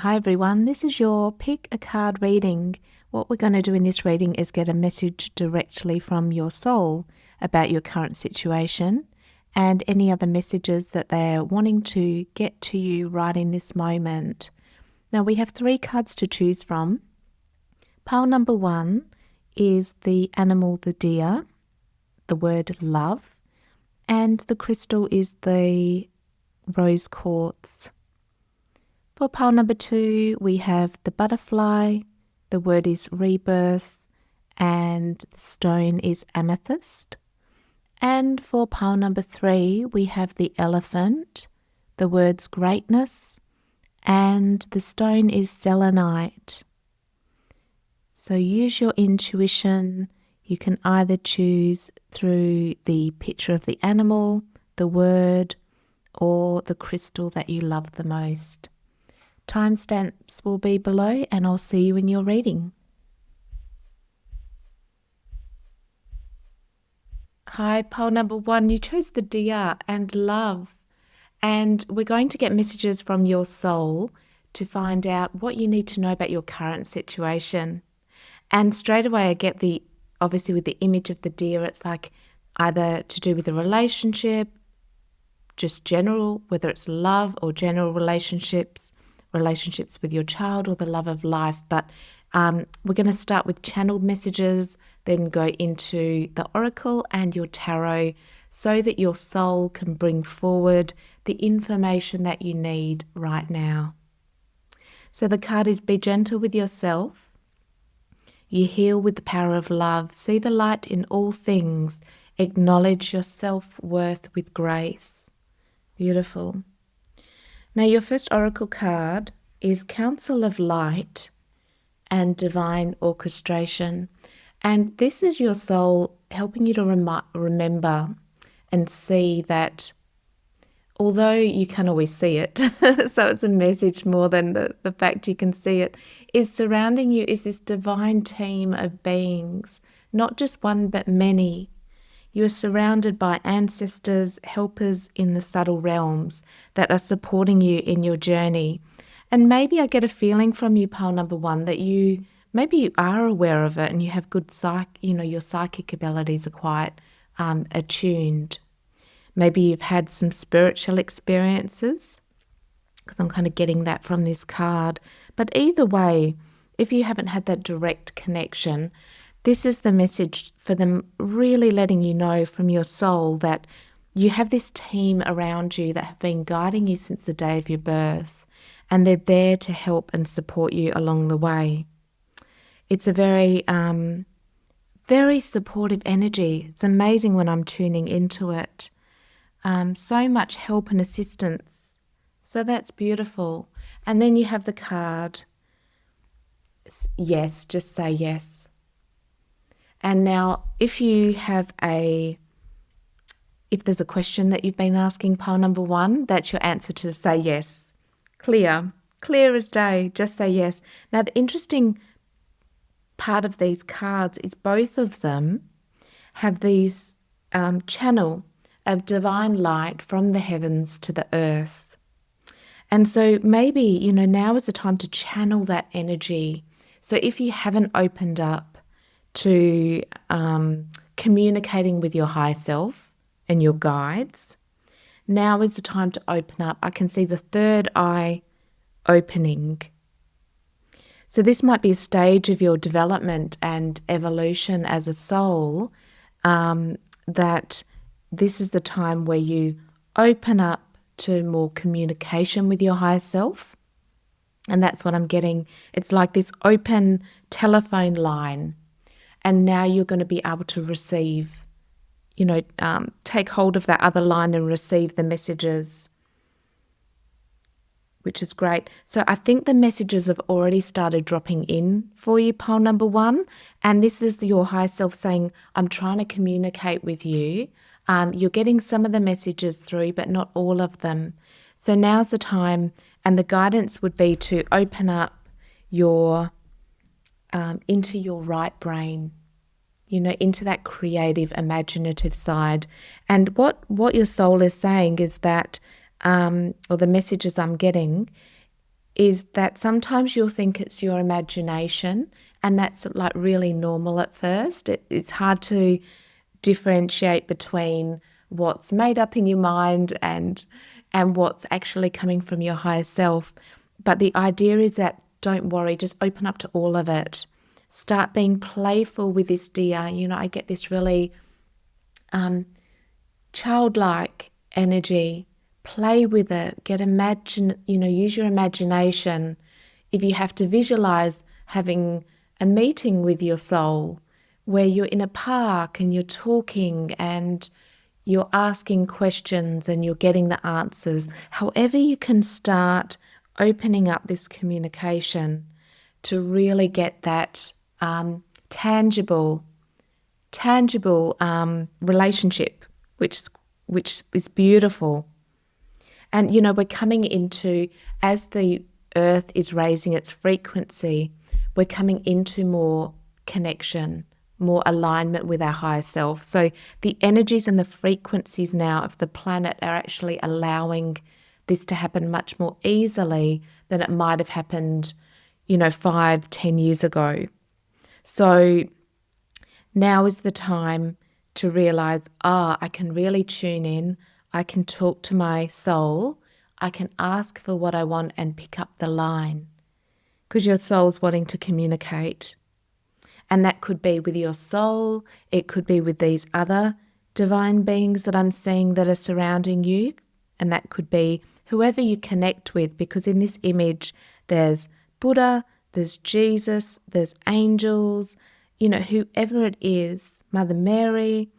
Hi everyone, this is your Pick a Card reading. What we're going to do in this reading is get a message directly from your soul about your current situation and any other messages that they're wanting to get to you right in this moment. Now we have 3 cards to choose from. Pile number 1 is the animal, the deer, the word love, and the crystal is the rose quartz. For pile number 2, we have the butterfly, the word is rebirth, and the stone is amethyst. And for pile number 3, we have the elephant, the words greatness, and the stone is selenite. So use your intuition. You can either choose through the picture of the animal, the word, or the crystal that you love the most. Timestamps will be below and I'll see you in your reading. Hi, pile number 1, you chose the deer and love. And we're going to get messages from your soul to find out what you need to know about your current situation. And straight away I get obviously with the image of the deer, it's like either to do with a relationship, just general, whether it's love or general relationships with your child or the love of life. But we're going to start with channeled messages, then go into the oracle and your tarot so that your soul can bring forward the information that you need right now. So the card is be gentle with yourself. You heal with the power of love. See the light in all things. Acknowledge your self-worth with grace. Beautiful. Now your first oracle card is Council of Light and Divine Orchestration. And this is your soul helping you to remember and see that although you can't always see it, so it's a message more than the fact you can see it, is surrounding you is this divine team of beings, not just one but many. You are surrounded by ancestors, helpers in the subtle realms that are supporting you in your journey. And maybe I get a feeling from you, pile number 1, that maybe you are aware of it and you have good your psychic abilities are quite attuned. Maybe you've had some spiritual experiences, because I'm kind of getting that from this card. But either way, if you haven't had that direct connection, this is the message for them really letting you know from your soul that you have this team around you that have been guiding you since the day of your birth, and they're there to help and support you along the way. It's a very, very supportive energy. It's amazing when I'm tuning into it. So much help and assistance. So that's beautiful. And then you have the card, yes, just say yes. And now if there's a question that you've been asking, pile number 1, that's your answer to say yes. Clear as day, just say yes. Now the interesting part of these cards is both of them have these channel of divine light from the heavens to the earth. And so maybe, now is the time to channel that energy. So if you haven't opened up to communicating with your higher self and your guides, now is the time to open up. I can see the third eye opening. So this might be a stage of your development and evolution as a soul, that this is the time where you open up to more communication with your higher self. And that's what I'm getting. It's like this open telephone line. And now you're going to be able to receive, take hold of that other line and receive the messages, which is great. So I think the messages have already started dropping in for you, pile number 1. And this is your higher self saying, I'm trying to communicate with you. You're getting some of the messages through, but not all of them. So now's the time, and the guidance would be to open up your into your right brain, into that creative, imaginative side. And what your soul is saying is that, or the messages I'm getting, is that sometimes you'll think it's your imagination, and that's like really normal at first. It's hard to differentiate between what's made up in your mind and what's actually coming from your higher self. But the idea is that don't worry, just open up to all of it. Start being playful with this deer. I get this really childlike energy. Play with it. Use your imagination. If you have to visualize having a meeting with your soul where you're in a park and you're talking and you're asking questions and you're getting the answers, however you can start opening up this communication to really get that tangible relationship, which is beautiful. And, we're coming into, as the earth is raising its frequency, we're coming into more connection, more alignment with our higher self. So the energies and the frequencies now of the planet are actually allowing this to happen much more easily than it might have happened, 5-10 years ago. So now is the time to realize, I can really tune in. I can talk to my soul. I can ask for what I want and pick up the line, because your soul's wanting to communicate. And that could be with your soul. It could be with these other divine beings that I'm seeing that are surrounding you. And that could be whoever you connect with, because in this image, there's Buddha, there's Jesus, there's angels, whoever it is, Mother Mary.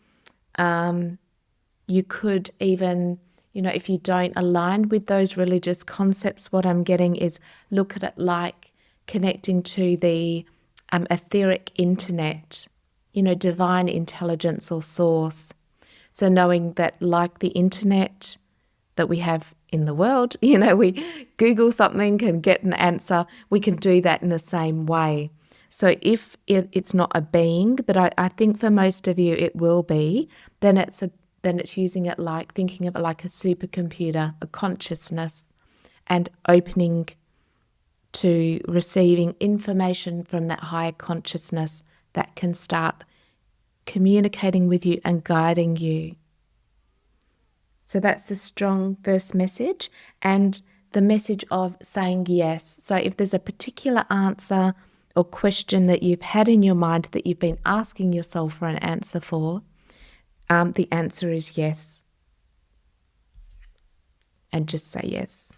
You could even, if you don't align with those religious concepts, what I'm getting is look at it like connecting to the etheric internet, divine intelligence or source. So knowing that, like the internet that we have in the world, we Google something and get an answer, we can do that in the same way. So if it's not a being, but I think for most of you it will be, then it's using it like, thinking of it like a supercomputer, a consciousness, and opening to receiving information from that higher consciousness that can start communicating with you and guiding you. So that's the strong first message, and the message of saying yes. So if there's a particular answer or question that you've had in your mind that you've been asking yourself for an answer for, the answer is yes. And just say yes.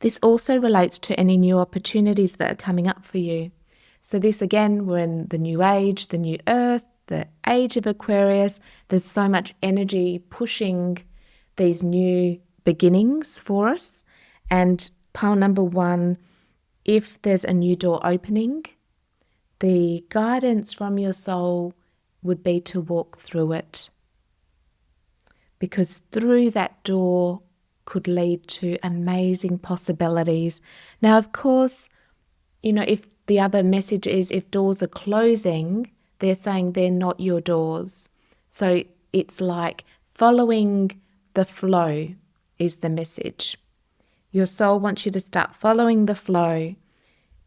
This also relates to any new opportunities that are coming up for you. So this, again, we're in the new age, the new earth, the age of Aquarius. There's so much energy pushing these new beginnings for us. And pile number 1, if there's a new door opening, the guidance from your soul would be to walk through it. Because through that door could lead to amazing possibilities. Now, of course, if the other message is if doors are closing, they're saying they're not your doors. So it's like following the flow is the message. Your soul wants you to start following the flow,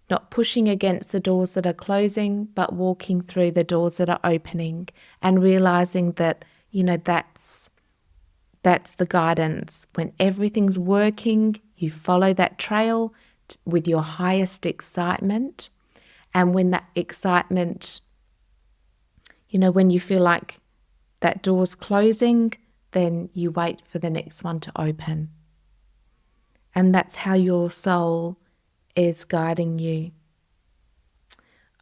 not pushing against the doors that are closing, but walking through the doors that are opening, and realizing that, that's the guidance. When everything's working, you follow that trail with your highest excitement. And when that excitement, when you feel like that door's closing, then you wait for the next one to open. And that's how your soul is guiding you.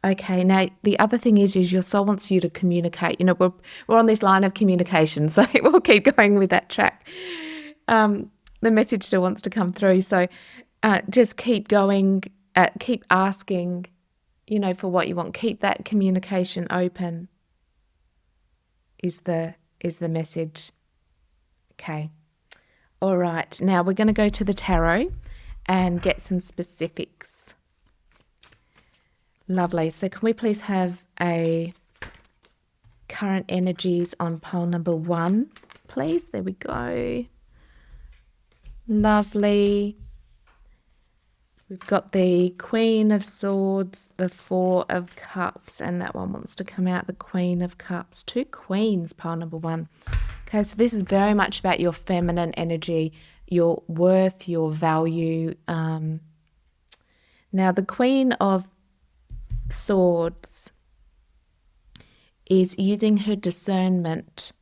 Okay, now the other thing is your soul wants you to communicate. We're on this line of communication, so we'll keep going with that track. The message still wants to come through, so just keep going, keep asking, for what you want. Keep that communication open. Is the message. Okay. All right. Now we're going to go to the tarot and get some specifics. Lovely. So can we please have a current energies on pile number 1, please? There we go. Lovely. We've got the Queen of Swords, the Four of Cups, and that one wants to come out, the Queen of Cups. 2 queens, pile number 1. Okay, so this is very much about your feminine energy, your worth, your value. Now, the Queen of Swords is using her discernment.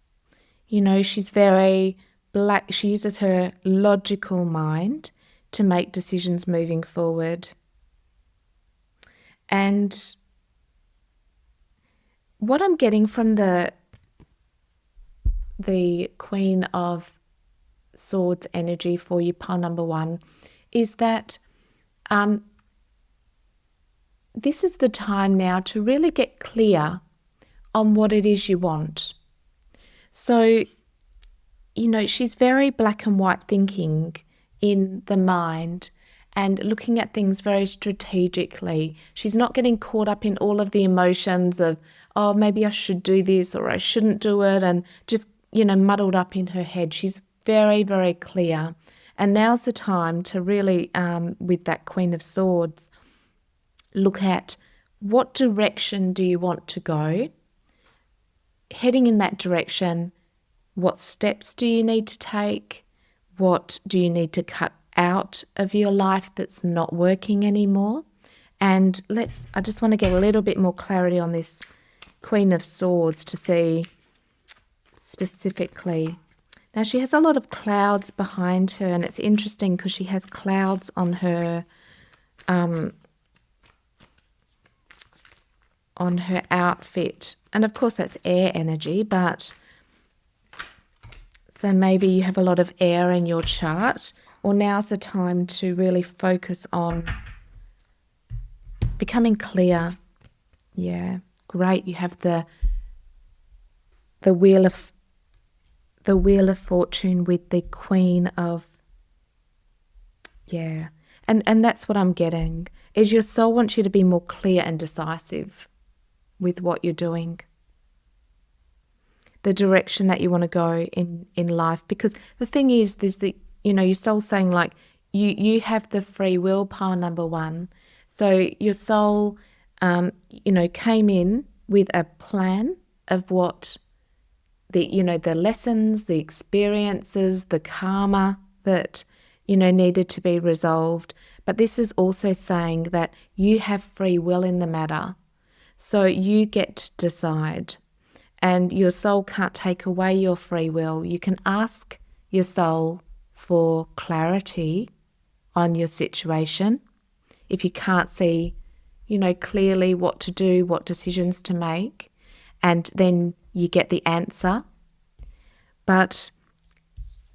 You know, she's very black. She uses her logical mind to make decisions moving forward. And what I'm getting from the Queen of Swords energy for you, pile number 1, is that this is the time now to really get clear on what it is you want. So, you know, she's very black and white thinking in the mind and looking at things very strategically. She's not getting caught up in all of the emotions of, oh, maybe I should do this or I shouldn't do it, and just, you know, muddled up in her head. She's very, very clear. And now's the time to really, with that Queen of Swords, look at what direction do you want to go? Heading in that direction, what steps do you need to take? What do you need to cut out of your life that's not working anymore? And I just want to get a little bit more clarity on this Queen of Swords to see specifically. Now, she has a lot of clouds behind her, and it's interesting because she has clouds on her outfit. And of course, that's air energy, but so maybe you have a lot of air in your chart, or now's the time to really focus on becoming clear. Yeah, great. You have the Wheel of Fortune with the Queen of, yeah. And that's what I'm getting, is your soul wants you to be more clear and decisive with what you're doing, the direction that you want to go in life. Because the thing is, there's your soul saying, like, you have the free will, pile number 1. So your soul, came in with a plan of what the lessons, the experiences, the karma that, needed to be resolved. But this is also saying that you have free will in the matter. So you get to decide, and your soul can't take away your free will. You can ask your soul for clarity on your situation if you can't see, clearly what to do, what decisions to make, and then you get the answer. But,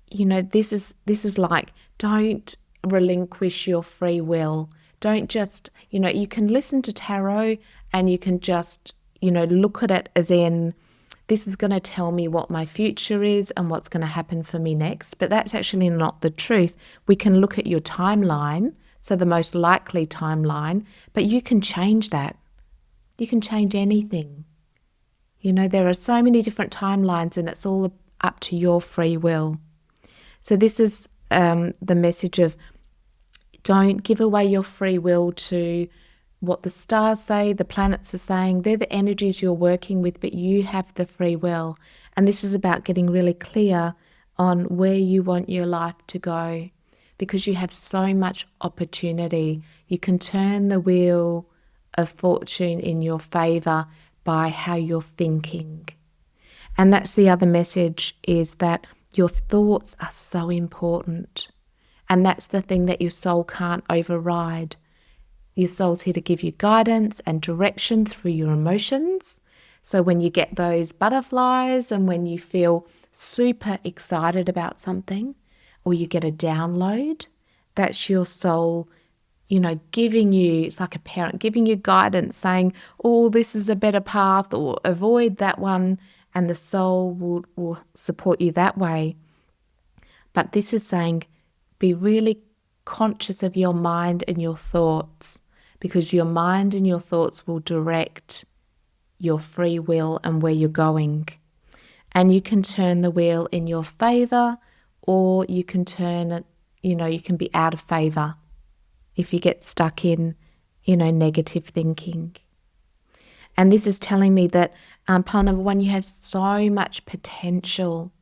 this is like, don't relinquish your free will. Don't just, you can listen to tarot and you can just, look at it as in, this is going to tell me what my future is and what's going to happen for me next. But that's actually not the truth. We can look at your timeline, so the most likely timeline, but you can change that. You can change anything. There are so many different timelines, and it's all up to your free will. So this is the message of, don't give away your free will to what the stars say, the planets are saying. They're the energies you're working with, but you have the free will. And this is about getting really clear on where you want your life to go, because you have so much opportunity. You can turn the wheel of fortune in your favor by how you're thinking. And that's the other message, is that your thoughts are so important. And that's the thing that your soul can't override. Your soul's here to give you guidance and direction through your emotions. So when you get those butterflies and when you feel super excited about something, or you get a download, that's your soul, giving you, it's like a parent giving you guidance, saying, oh, this is a better path, or avoid that one, and the soul will support you that way. But this is saying, be really conscious of your mind and your thoughts, because your mind and your thoughts will direct your free will and where you're going. And you can turn the wheel in your favor, or you can turn it, you can be out of favor if you get stuck in, negative thinking. And this is telling me that pile number 1, you have so much potential,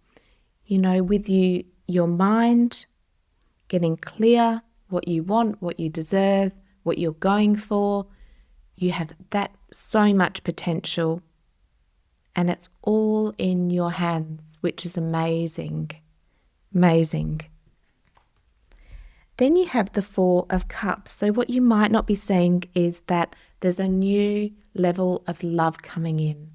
with your mind getting clear, what you want, what you deserve, what you're going for. You have that so much potential, and it's all in your hands, which is amazing. Amazing. Then you have the 4 of Cups. So what you might not be seeing is that there's a new level of love coming in.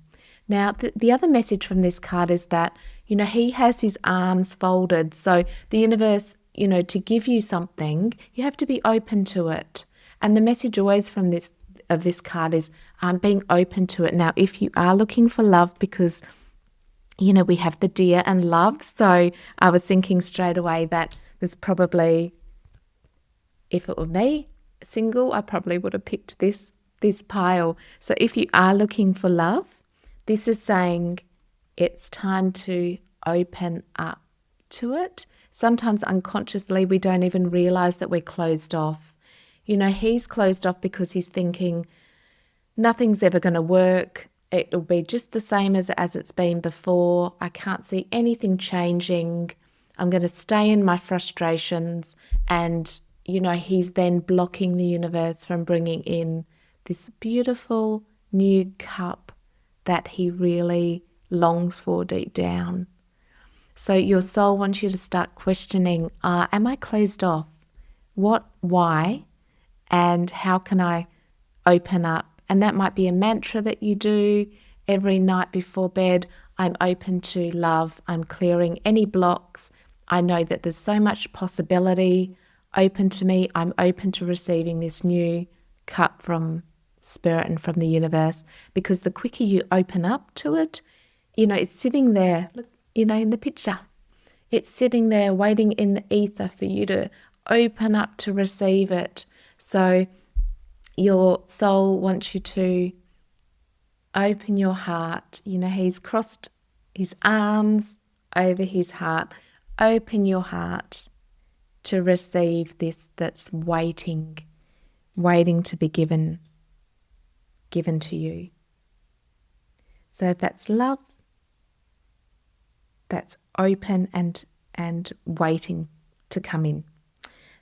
Now, the other message from this card is that, he has his arms folded. So the universe, to give you something, you have to be open to it. And the message always from this card is being open to it. Now, if you are looking for love, because, we have the Deer and Love. So I was thinking straight away that there's probably, if it were me, single, I probably would have picked this pile. So if you are looking for love, this is saying it's time to open up to it. Sometimes unconsciously we don't even realize that we're closed off. He's closed off because he's thinking nothing's ever going to work. It'll be just the same as it's been before. I can't see anything changing. I'm going to stay in my frustrations. And, he's then blocking the universe from bringing in this beautiful new cup that he really longs for deep down. So your soul wants you to start questioning, am I closed off? What, why, and how can I open up? And that might be a mantra that you do every night before bed. I'm open to love. I'm clearing any blocks. I know that there's so much possibility open to me. I'm open to receiving this new cup from Spirit and from the universe, because the quicker you open up to it, it's sitting there, look, in the picture. It's sitting there waiting in the ether for you to open up to receive it. So your soul wants you to open your heart. He's crossed his arms over his heart. Open your heart to receive this that's waiting to be given to you. So if that's love, that's open and waiting to come in.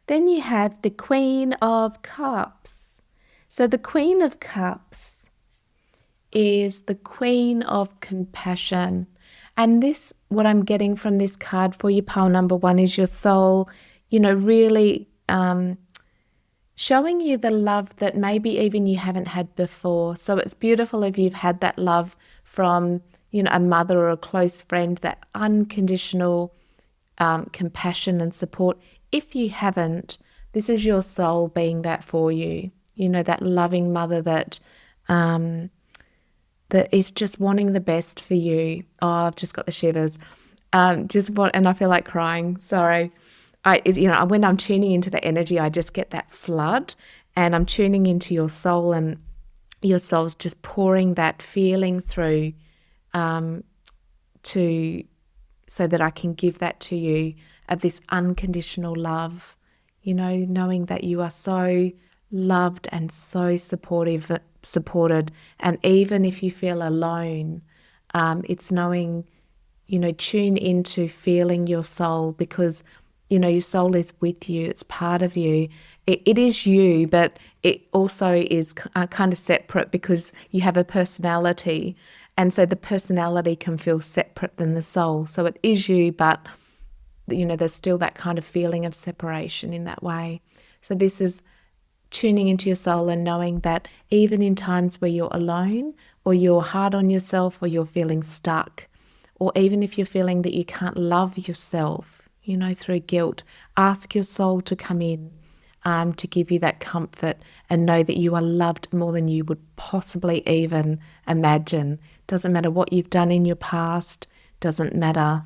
Then you have the Queen of Cups. So the Queen of Cups is the Queen of compassion. And this, what I'm getting from this card for you, pile number 1, is your soul, really showing you the love that maybe even you haven't had before. So it's beautiful if you've had that love from, a mother or a close friend, that unconditional compassion and support. If you haven't, this is your soul being that for you. That loving mother that is just wanting the best for you. Oh, I've just got the shivers. And I feel like crying. Sorry. When I'm tuning into the energy, I just get that flood, and I'm tuning into your soul, and your soul's just pouring that feeling through so that I can give that to you, of this unconditional love, knowing that you are so loved and so supported. And even if you feel alone, it's knowing, tune into feeling your soul, because your soul is with you. It's part of you. It is you, but it also is kind of separate, because you have a personality. And so the personality can feel separate than the soul. So it is you, but, there's still that kind of feeling of separation in that way. So this is tuning into your soul and knowing that even in times where you're alone, or you're hard on yourself, or you're feeling stuck, or even if you're feeling that you can't love yourself, through guilt, ask your soul to come in to give you that comfort, and know that you are loved more than you would possibly even imagine. Doesn't matter what you've done in your past, doesn't matter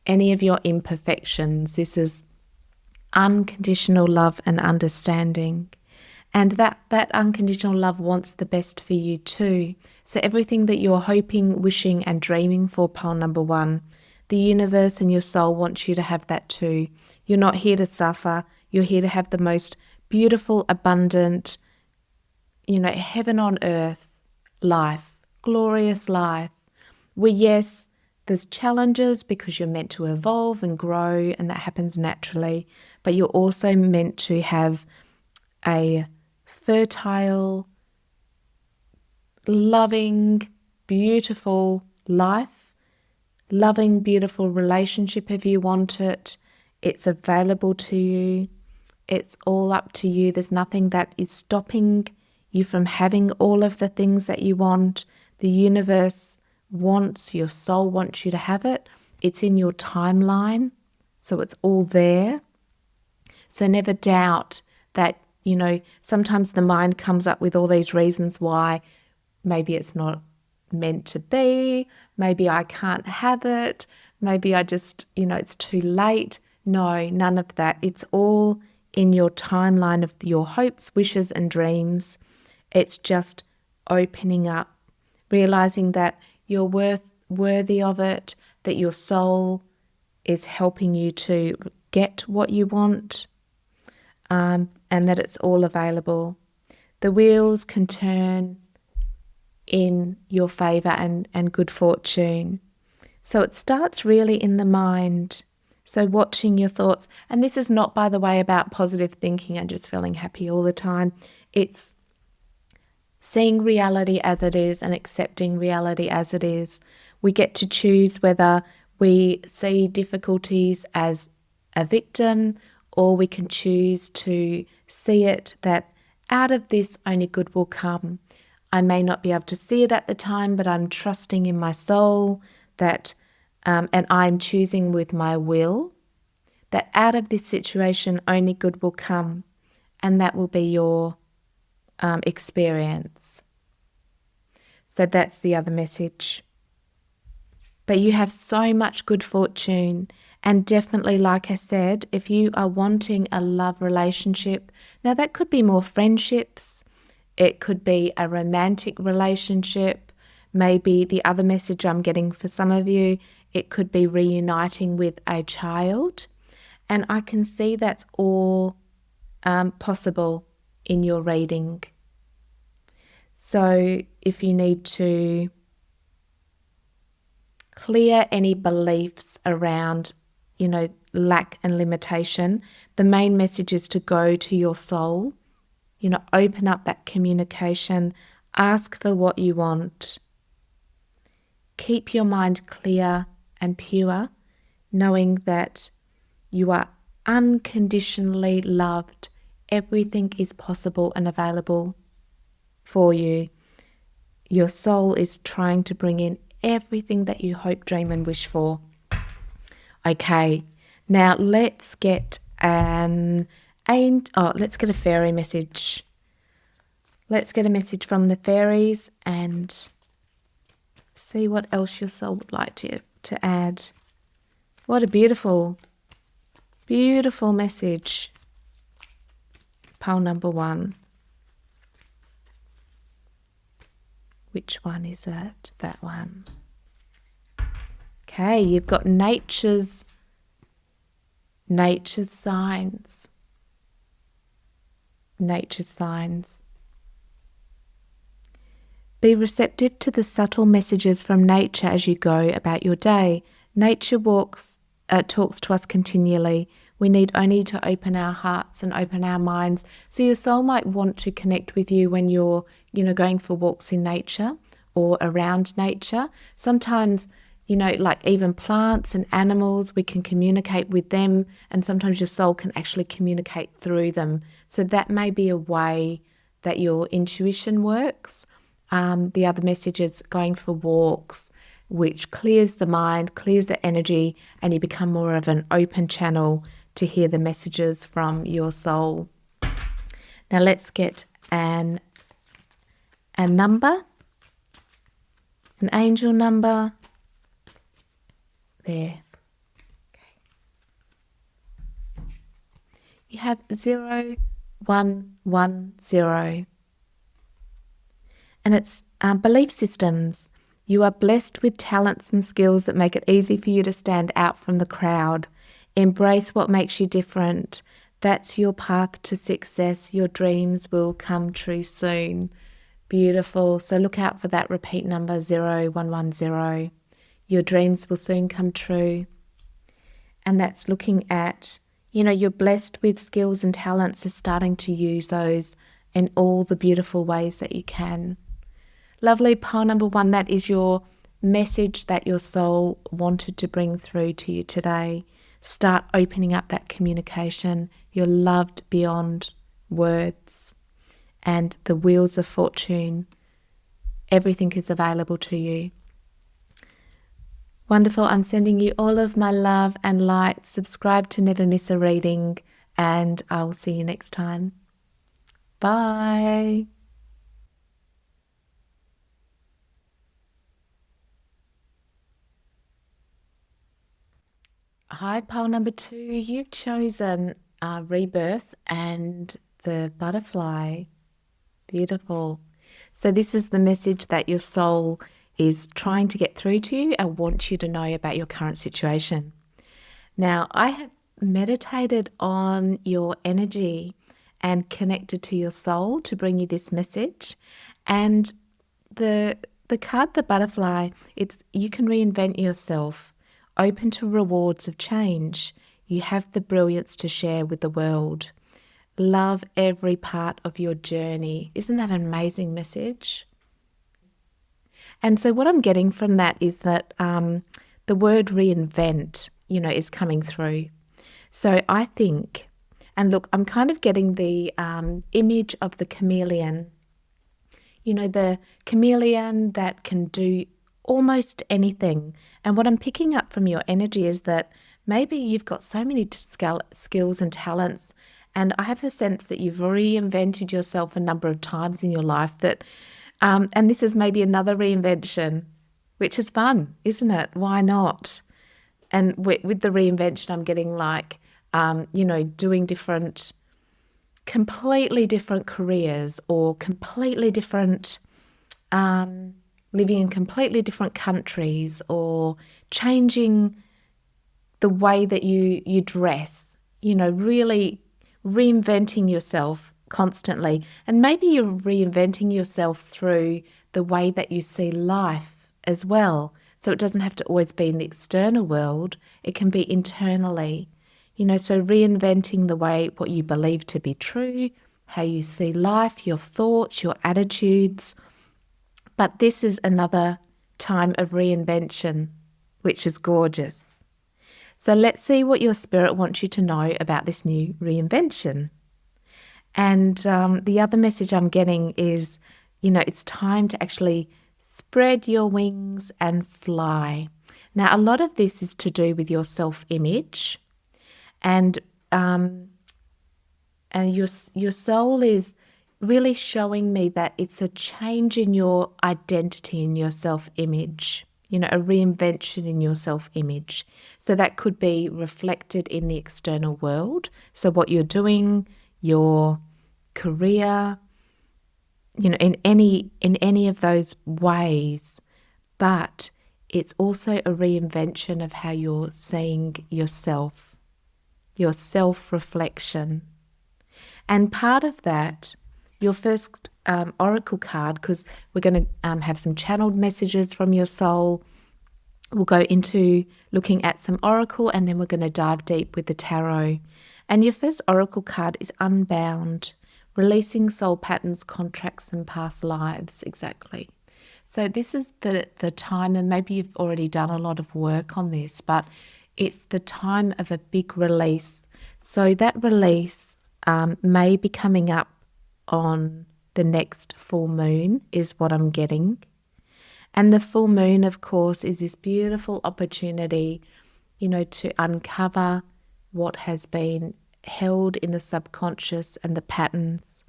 any of your imperfections. This is unconditional love and understanding. And that unconditional love wants the best for you too. So everything that you're hoping, wishing and dreaming for, pile number 1, the universe and your soul wants you to have that too. You're not here to suffer. You're here to have the most beautiful, abundant, heaven on earth life, glorious life, where yes, there's challenges because you're meant to evolve and grow, and that happens naturally, but you're also meant to have a fertile, loving, beautiful life, loving, beautiful relationship if you want it. It's available to you. It's all up to you. There's nothing that is stopping you from having all of the things that you want. The universe wants, your soul wants you to have it. It's in your timeline, so it's all there. So never doubt that, sometimes the mind comes up with all these reasons why maybe it's not meant to be, maybe I can't have it, maybe I just, it's too late. No, none of that. It's all in your timeline of your hopes, wishes, and dreams. It's just opening up, realizing that you're worthy of it, that your soul is helping you to get what you want, and that it's all available. The wheels can turn in your favor and good fortune. So it starts really in the mind. So watching your thoughts, and this is not, by the way, about positive thinking and just feeling happy all the time. It's seeing reality as it is and accepting reality as it is. We get to choose whether we see difficulties as a victim, or we can choose to see it that out of this only good will come. I may not be able to see it at the time, but I'm trusting in my soul that, and I'm choosing with my will that out of this situation only good will come, and that will be your experience. So that's the other message. But you have so much good fortune, and definitely, like I said, if you are wanting a love relationship, now that could be more friendships, it could be a romantic relationship, maybe the other message I'm getting for some of you, it could be reuniting with a child, and I can see that's all possible in your reading. So if you need to clear any beliefs around, lack and limitation, the main message is to go to your soul, open up that communication, ask for what you want. Keep your mind clear and pure, knowing that you are unconditionally loved. Everything is possible and available for you. Your soul is trying to bring in everything that you hope, dream, and wish for. Okay, now let's get let's get a fairy message. Let's get a message from the fairies and see what else your soul would like to add. What a beautiful, beautiful message. Pile number 1. Which one is it? That one. Okay, you've got nature's signs. Nature's signs. Be receptive to the subtle messages from nature as you go about your day. Nature talks to us continually. We need only to open our hearts and open our minds. So your soul might want to connect with you when you're, going for walks in nature or around nature. Sometimes, like even plants and animals, we can communicate with them, and sometimes your soul can actually communicate through them. So that may be a way that your intuition works. The other message is going for walks, which clears the mind, clears the energy, and you become more of an open channel to hear the messages from your soul. Now let's get a number, an angel number. There. Okay. You have 0110. And it's belief systems. You are blessed with talents and skills that make it easy for you to stand out from the crowd. Embrace what makes you different. That's your path to success. Your dreams will come true soon. Beautiful. So look out for that repeat number 0110. Your dreams will soon come true. And that's looking at, you're blessed with skills and talents, so starting to use those in all the beautiful ways that you can. Lovely. Pile number 1, that is your message that your soul wanted to bring through to you today. Start opening up that communication. You're loved beyond words. And the wheels of fortune, everything is available to you. Wonderful. I'm sending you all of my love and light. Subscribe to never miss a reading, and I'll see you next time. Bye. Hi, pile number 2. You've chosen Rebirth and the butterfly. Beautiful. So this is the message that your soul is trying to get through to you and wants you to know about your current situation. Now, I have meditated on your energy and connected to your soul to bring you this message. And the card, the butterfly, it's you can reinvent yourself, open to rewards of change. You have the brilliance to share with the world. Love every part of your journey. Isn't that an amazing message? And so what I'm getting from that is that the word reinvent, is coming through. So I think, and look, I'm kind of getting the image of the chameleon. The chameleon that can do almost anything. And what I'm picking up from your energy is that maybe you've got so many skills and talents, and I have a sense that you've reinvented yourself a number of times in your life that, and this is maybe another reinvention, which is fun, isn't it? Why not? And with the reinvention, I'm getting like, doing completely different careers, or completely different, living in completely different countries, or changing the way that you dress, really reinventing yourself constantly. And maybe you're reinventing yourself through the way that you see life as well. So it doesn't have to always be in the external world. It can be internally, so reinventing the way what you believe to be true, how you see life, your thoughts, your attitudes. But this is another time of reinvention, which is gorgeous. So let's see what your spirit wants you to know about this new reinvention. And the other message I'm getting is, it's time to actually spread your wings and fly. Now, a lot of this is to do with your self-image, and your soul is really showing me that it's a change in your identity, in your self-image, a reinvention in your self-image. So that could be reflected in the external world. So what you're doing, your career, in any of those ways. But it's also a reinvention of how you're seeing yourself, your self-reflection. And part of that, your first oracle card, because we're going to have some channeled messages from your soul. We'll go into looking at some oracle, and then we're going to dive deep with the tarot. And your first oracle card is Unbound, releasing soul patterns, contracts, and past lives. Exactly. So this is the time, and maybe you've already done a lot of work on this, but it's the time of a big release. So that release may be coming up on the next full moon, is what I'm getting. And the full moon, of course, is this beautiful opportunity, to uncover what has been held in the subconscious and the patterns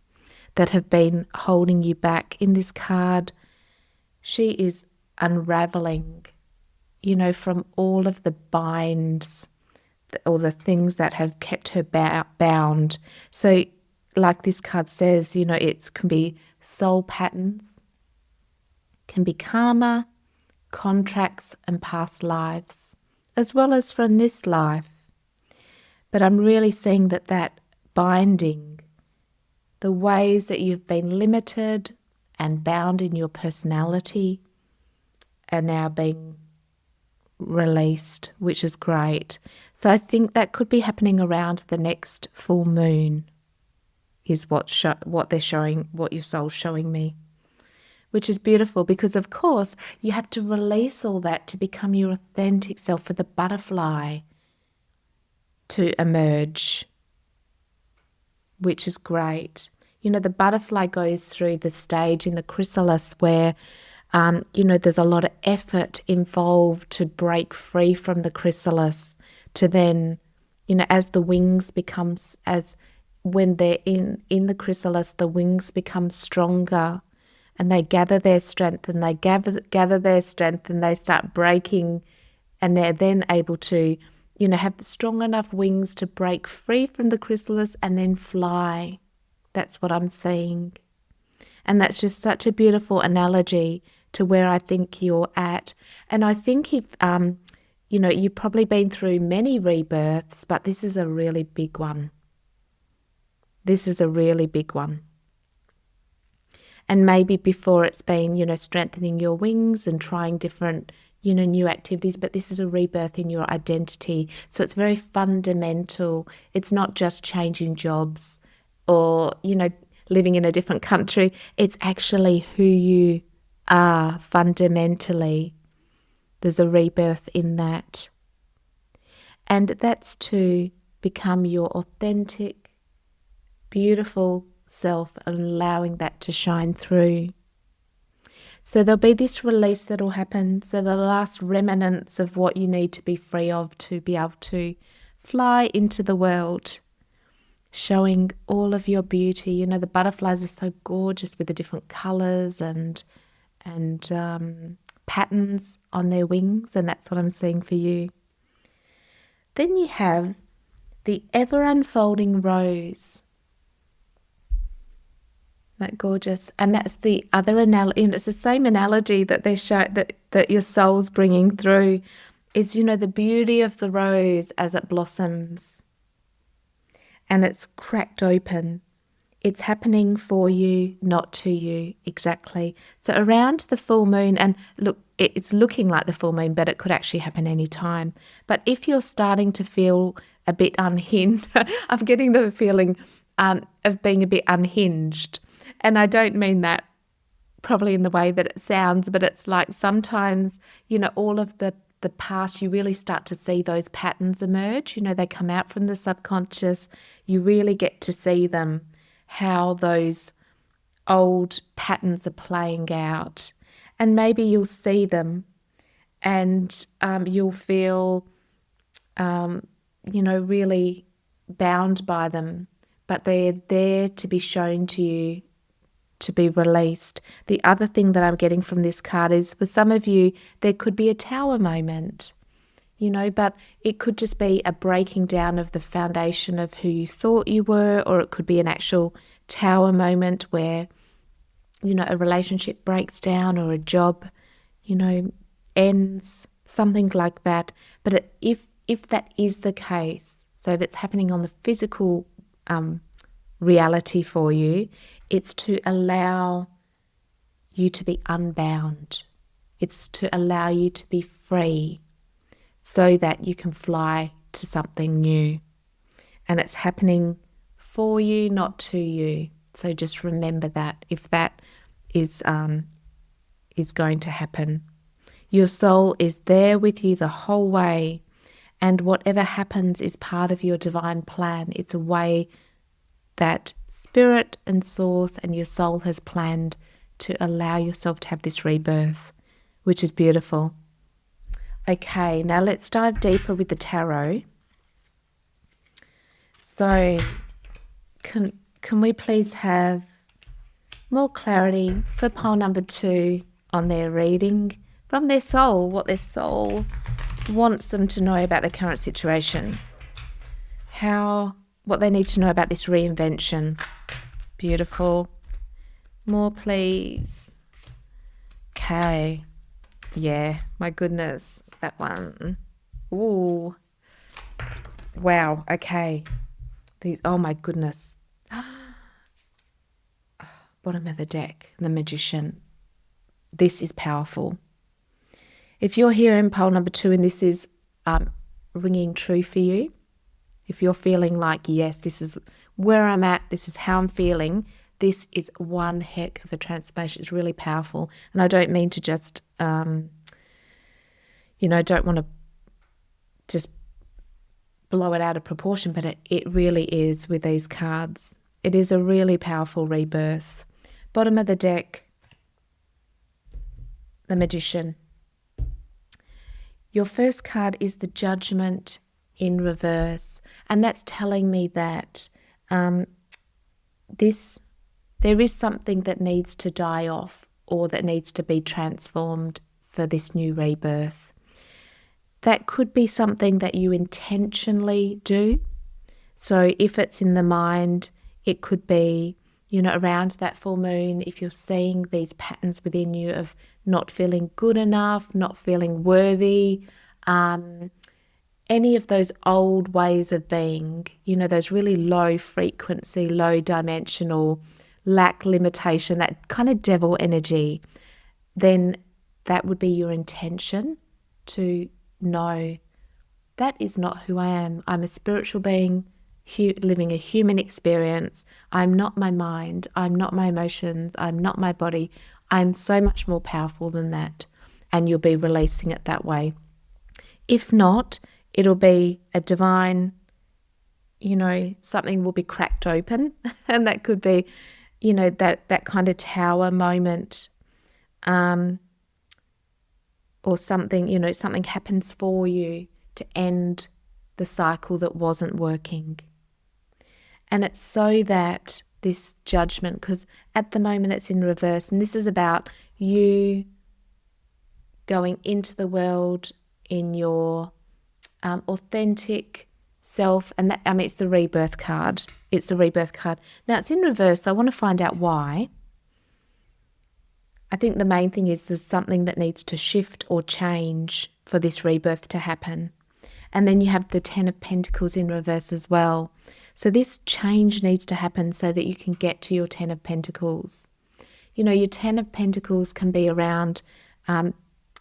that have been holding you back. In this card, she is unraveling, from all of the binds or the things that have kept her bound. So like this card says, it can be soul patterns, can be karma, contracts, and past lives, as well as from this life. But I'm really seeing that binding, the ways that you've been limited and bound in your personality are now being released, which is great. So I think that could be happening around the next full moon, is what they're showing, what your soul's showing me, which is beautiful, because of course you have to release all that to become your authentic self, for the butterfly to emerge, which is great. You know, the butterfly goes through the stage in the chrysalis where there's a lot of effort involved to break free from the chrysalis, to then, as the wings becomes, when they're in the chrysalis, the wings become stronger and they gather their strength and they gather their strength and they start breaking, and they're then able to, have strong enough wings to break free from the chrysalis and then fly. That's what I'm seeing. And that's just such a beautiful analogy to where I think you're at. And I think if, you've probably been through many rebirths, but this is a really big one. This is a really big one. And maybe before it's been, strengthening your wings and trying different, new activities, but this is a rebirth in your identity. So it's very fundamental. It's not just changing jobs or, living in a different country. It's actually who you are fundamentally. There's a rebirth in that. And that's to become your authentic, beautiful self and allowing that to shine through. So there'll be this release that'll happen. So the last remnants of what you need to be free of to be able to fly into the world, showing all of your beauty. The butterflies are so gorgeous with the different colours and patterns on their wings, and that's what I'm seeing for you. Then you have the ever unfolding rose. That gorgeous, and that's the other analogy. It's the same analogy that they show that your soul's bringing through. Is the beauty of the rose as it blossoms, and it's cracked open. It's happening for you, not to you, exactly. So around the full moon, and look, it's looking like the full moon, but it could actually happen any time. But if you're starting to feel a bit unhinged, I'm getting the feeling of being a bit unhinged. And I don't mean that probably in the way that it sounds, but it's like sometimes, all of the past, you really start to see those patterns emerge. They come out from the subconscious. You really get to see them, how those old patterns are playing out. And maybe you'll see them and you'll feel, really bound by them, but they're there to be shown to you, to be released. The other thing that I'm getting from this card is, for some of you, there could be a tower moment, but it could just be a breaking down of the foundation of who you thought you were, or it could be an actual tower moment where, a relationship breaks down or a job, ends, something like that. But if that is the case, so if it's happening on the physical reality for you, it's to allow you to be unbound. It's to allow you to be free so that you can fly to something new. And it's happening for you, not to you. So just remember that, if that is going to happen. Your soul is there with you the whole way, and whatever happens is part of your divine plan. It's a way that spirit and source and your soul has planned to allow yourself to have this rebirth, which is beautiful. Okay, now let's dive deeper with the tarot. So can we please have more clarity for pile number 2 on their reading from their soul, what their soul wants them to know about their current situation, what they need to know about this reinvention. Beautiful. More, please. Okay. Yeah, my goodness, that one. Ooh. Wow, okay. These, oh my goodness. Bottom of the deck, the Magician. This is powerful. If you're here in pole number 2 and this is ringing true for you, if you're feeling like, yes, this is where I'm at, this is how I'm feeling, this is one heck of a transformation. It's really powerful. And I don't mean to just, don't want to just blow it out of proportion, but it really is with these cards. It is a really powerful rebirth. Bottom of the deck, the Magician. Your first card is the Judgment in reverse, and that's telling me that there is something that needs to die off or that needs to be transformed for this new rebirth. That could be something that you intentionally do. So if it's in the mind, it could be, around that full moon, if you're seeing these patterns within you of not feeling good enough, not feeling worthy, any of those old ways of being, those really low frequency, low dimensional, lack, limitation, that kind of devil energy, then that would be your intention to know that is not who I am. I'm a spiritual being living a human experience. I'm not my mind. I'm not my emotions. I'm not my body. I'm so much more powerful than that. And you'll be releasing it that way. If not, it'll be a divine, something will be cracked open. And that could be, that kind of tower moment. Or something, something happens for you to end the cycle that wasn't working. And it's so that this judgment, because at the moment it's in reverse, and this is about you going into the world in your authentic self, and that, it's the rebirth card. It's the rebirth card. Now it's in reverse, so I want to find out why. I think the main thing is there's something that needs to shift or change for this rebirth to happen. And then you have the 10 of Pentacles in reverse as well. So this change needs to happen so that you can get to your 10 of Pentacles. Your 10 of Pentacles can be around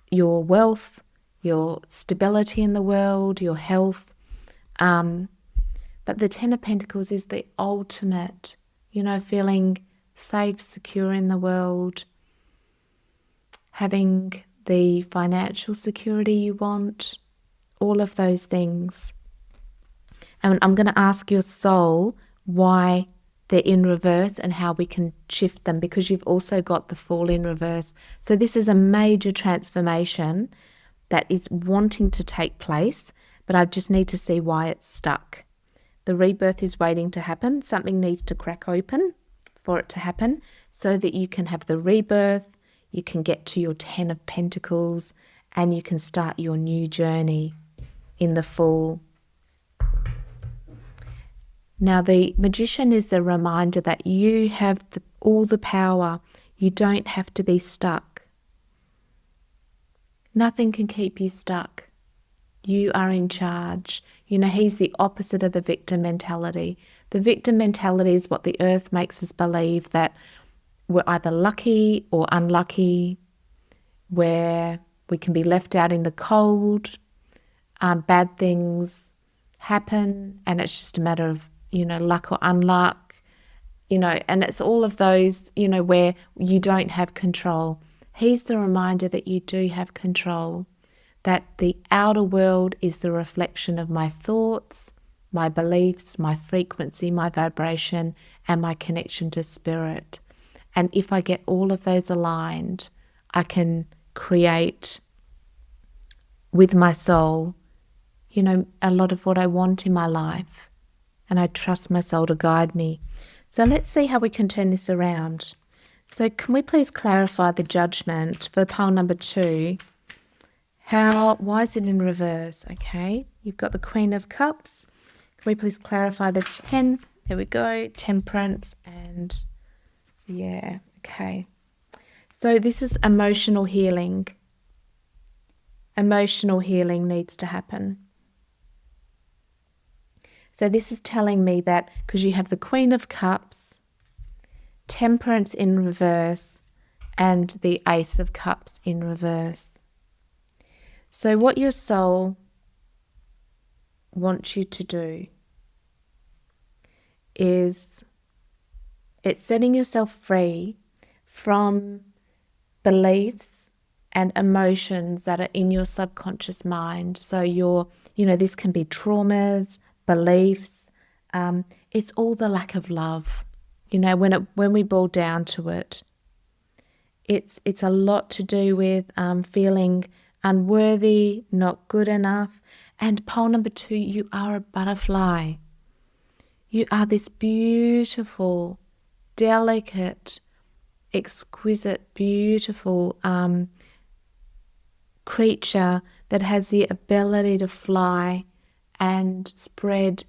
your wealth, your stability in the world, your health. But the 10 of Pentacles is the ultimate, feeling safe, secure in the world, having the financial security you want, all of those things. And I'm going to ask your soul why they're in reverse and how we can shift them, because you've also got the Fool in reverse. So this is a major transformation that is wanting to take place, but I just need to see why it's stuck. The rebirth is waiting to happen. Something needs to crack open for it to happen so that you can have the rebirth, you can get to your 10 of Pentacles, and you can start your new journey in the Fool. Now, the Magician is a reminder that you have all the power. You don't have to be stuck. Nothing can keep you stuck. You are in charge. He's the opposite of the victim mentality. The victim mentality is what the earth makes us believe, that we're either lucky or unlucky, where we can be left out in the cold, bad things happen, and it's just a matter of, luck or unluck, and it's all of those, where you don't have control. He's the reminder that you do have control, that the outer world is the reflection of my thoughts, my beliefs, my frequency, my vibration, and my connection to spirit. And if I get all of those aligned, I can create with my soul, a lot of what I want in my life. And I trust my soul to guide me. So let's see how we can turn this around. So can we please clarify the Judgment for pile number 2? Why is it in reverse? Okay, you've got the Queen of Cups. Can we please clarify the 10? There we go, Temperance, and yeah, okay. So this is emotional healing. Emotional healing needs to happen. So this is telling me that because you have the Queen of Cups, Temperance in reverse, and the Ace of Cups in reverse. So what your soul wants you to do is it's setting yourself free from beliefs and emotions that are in your subconscious mind. So this can be traumas, beliefs. It's all the lack of love. When we boil down to it, it's a lot to do with feeling unworthy, not good enough. And pole number 2, you are a butterfly. You are this beautiful, delicate, exquisite, beautiful creature that has the ability to fly and spread,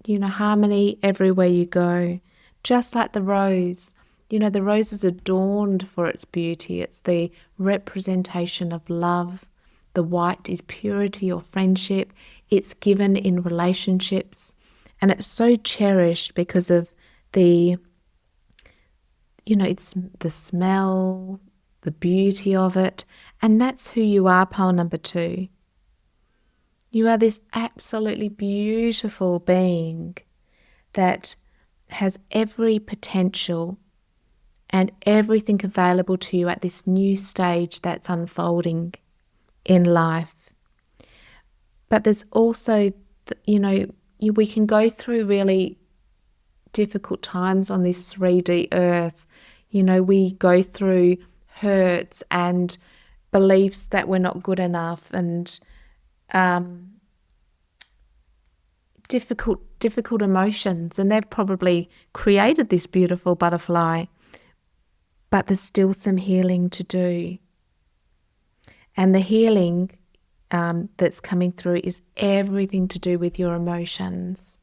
harmony everywhere you go. Just like the rose. The rose is adorned for its beauty. It's the representation of love. The white is purity or friendship. It's given in relationships. And it's so cherished because of it's the smell, the beauty of it. And that's who you are, pole number 2. You are this absolutely beautiful being that has every potential and everything available to you at this new stage that's unfolding in life. But there's also, we can go through really difficult times on this 3D earth. We go through hurts and beliefs that we're not good enough and difficult emotions, and they've probably created this beautiful butterfly, but there's still some healing to do. And the healing that's coming through is everything to do with your emotions.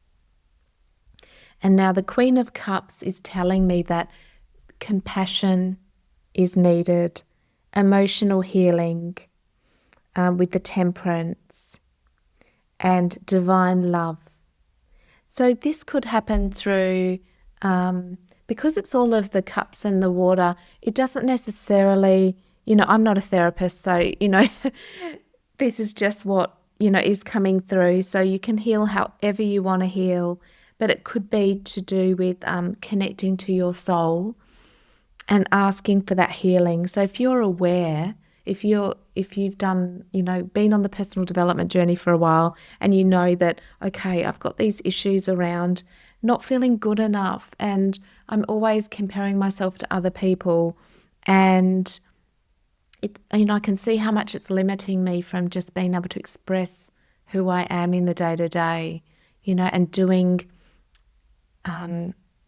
And now the Queen of Cups is telling me that compassion is needed, emotional healing with the Temperance, and divine love. So this could happen through, because it's all of the cups and the water, it doesn't necessarily, I'm not a therapist, so, this is just what, is coming through. So you can heal however you want to heal, but it could be to do with connecting to your soul and asking for that healing. So if you're aware, if you've done, been on the personal development journey for a while, and you know that, okay, I've got these issues around not feeling good enough, and I'm always comparing myself to other people, and I can see how much it's limiting me from just being able to express who I am in the day-to-day, and doing,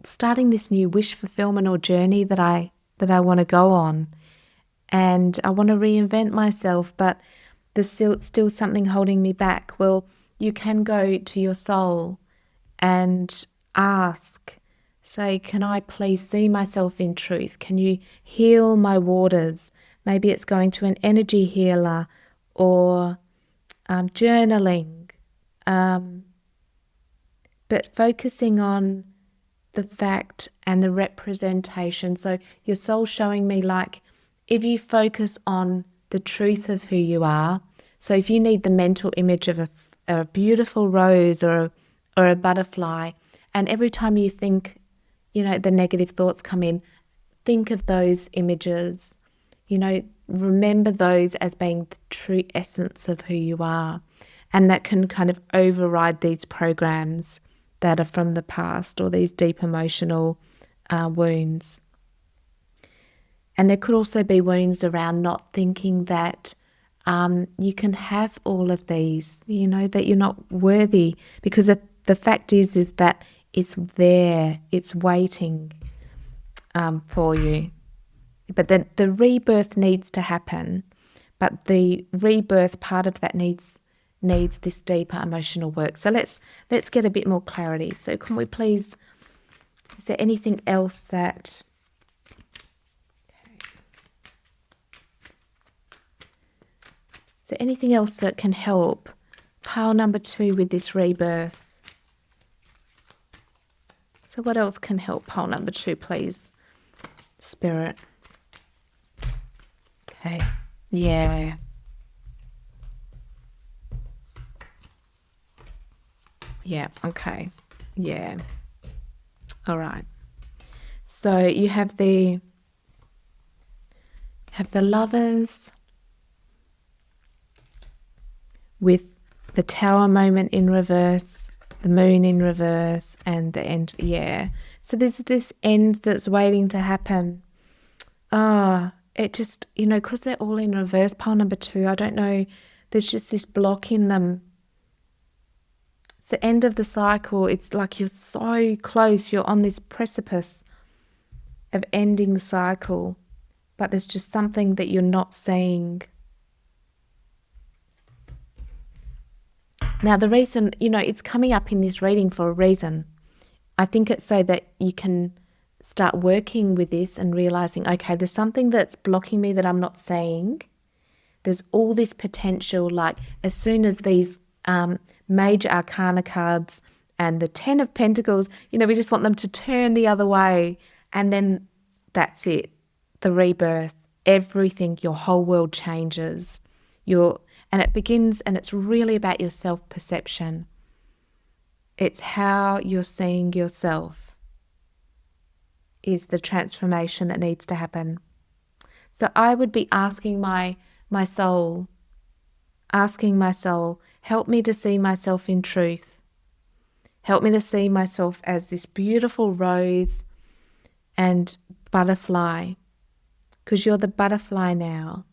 starting this new wish fulfillment or journey that I want to go on. And I want to reinvent myself, but there's still something holding me back. Well, you can go to your soul and ask, say, can I please see myself in truth? Can you heal my waters? Maybe it's going to an energy healer or journaling, but focusing on the fact and the representation. So your soul's showing me, like, if you focus on the truth of who you are, so if you need the mental image of a beautiful rose or a butterfly, and every time you think, the negative thoughts come in, think of those images, remember those as being the true essence of who you are, and that can kind of override these programs that are from the past or these deep emotional wounds. And there could also be wounds around not thinking that you can have all of these, that you're not worthy, because the fact is that it's there, it's waiting for you. But then the rebirth needs to happen, but the rebirth part of that needs this deeper emotional work. So let's get a bit more clarity. So can we please, is there anything else that... Is there anything else that can help pile number 2 with this rebirth? So what else can help pile number 2, please? Spirit. Okay. Yeah. Yeah. Okay. Yeah. All right. So you have the Lovers with the Tower moment in reverse, the Moon in reverse, and the End. Yeah. So there's this end that's waiting to happen. It just, because they're all in reverse, pile number 2, I don't know, there's just this block in them. It's the end of the cycle. It's like you're so close. You're on this precipice of ending the cycle, but there's just something that you're not seeing. Now, the reason, it's coming up in this reading for a reason. I think it's so that you can start working with this and realizing, okay, there's something that's blocking me that I'm not seeing. There's all this potential, like as soon as these major arcana cards and the 10 of Pentacles, we just want them to turn the other way. And then that's it. The rebirth, everything, your whole world changes. And it begins, and it's really about your self-perception. It's how you're seeing yourself is the transformation that needs to happen. So I would be asking my soul, help me to see myself in truth. Help me to see myself as this beautiful rose and butterfly, because you're the butterfly now.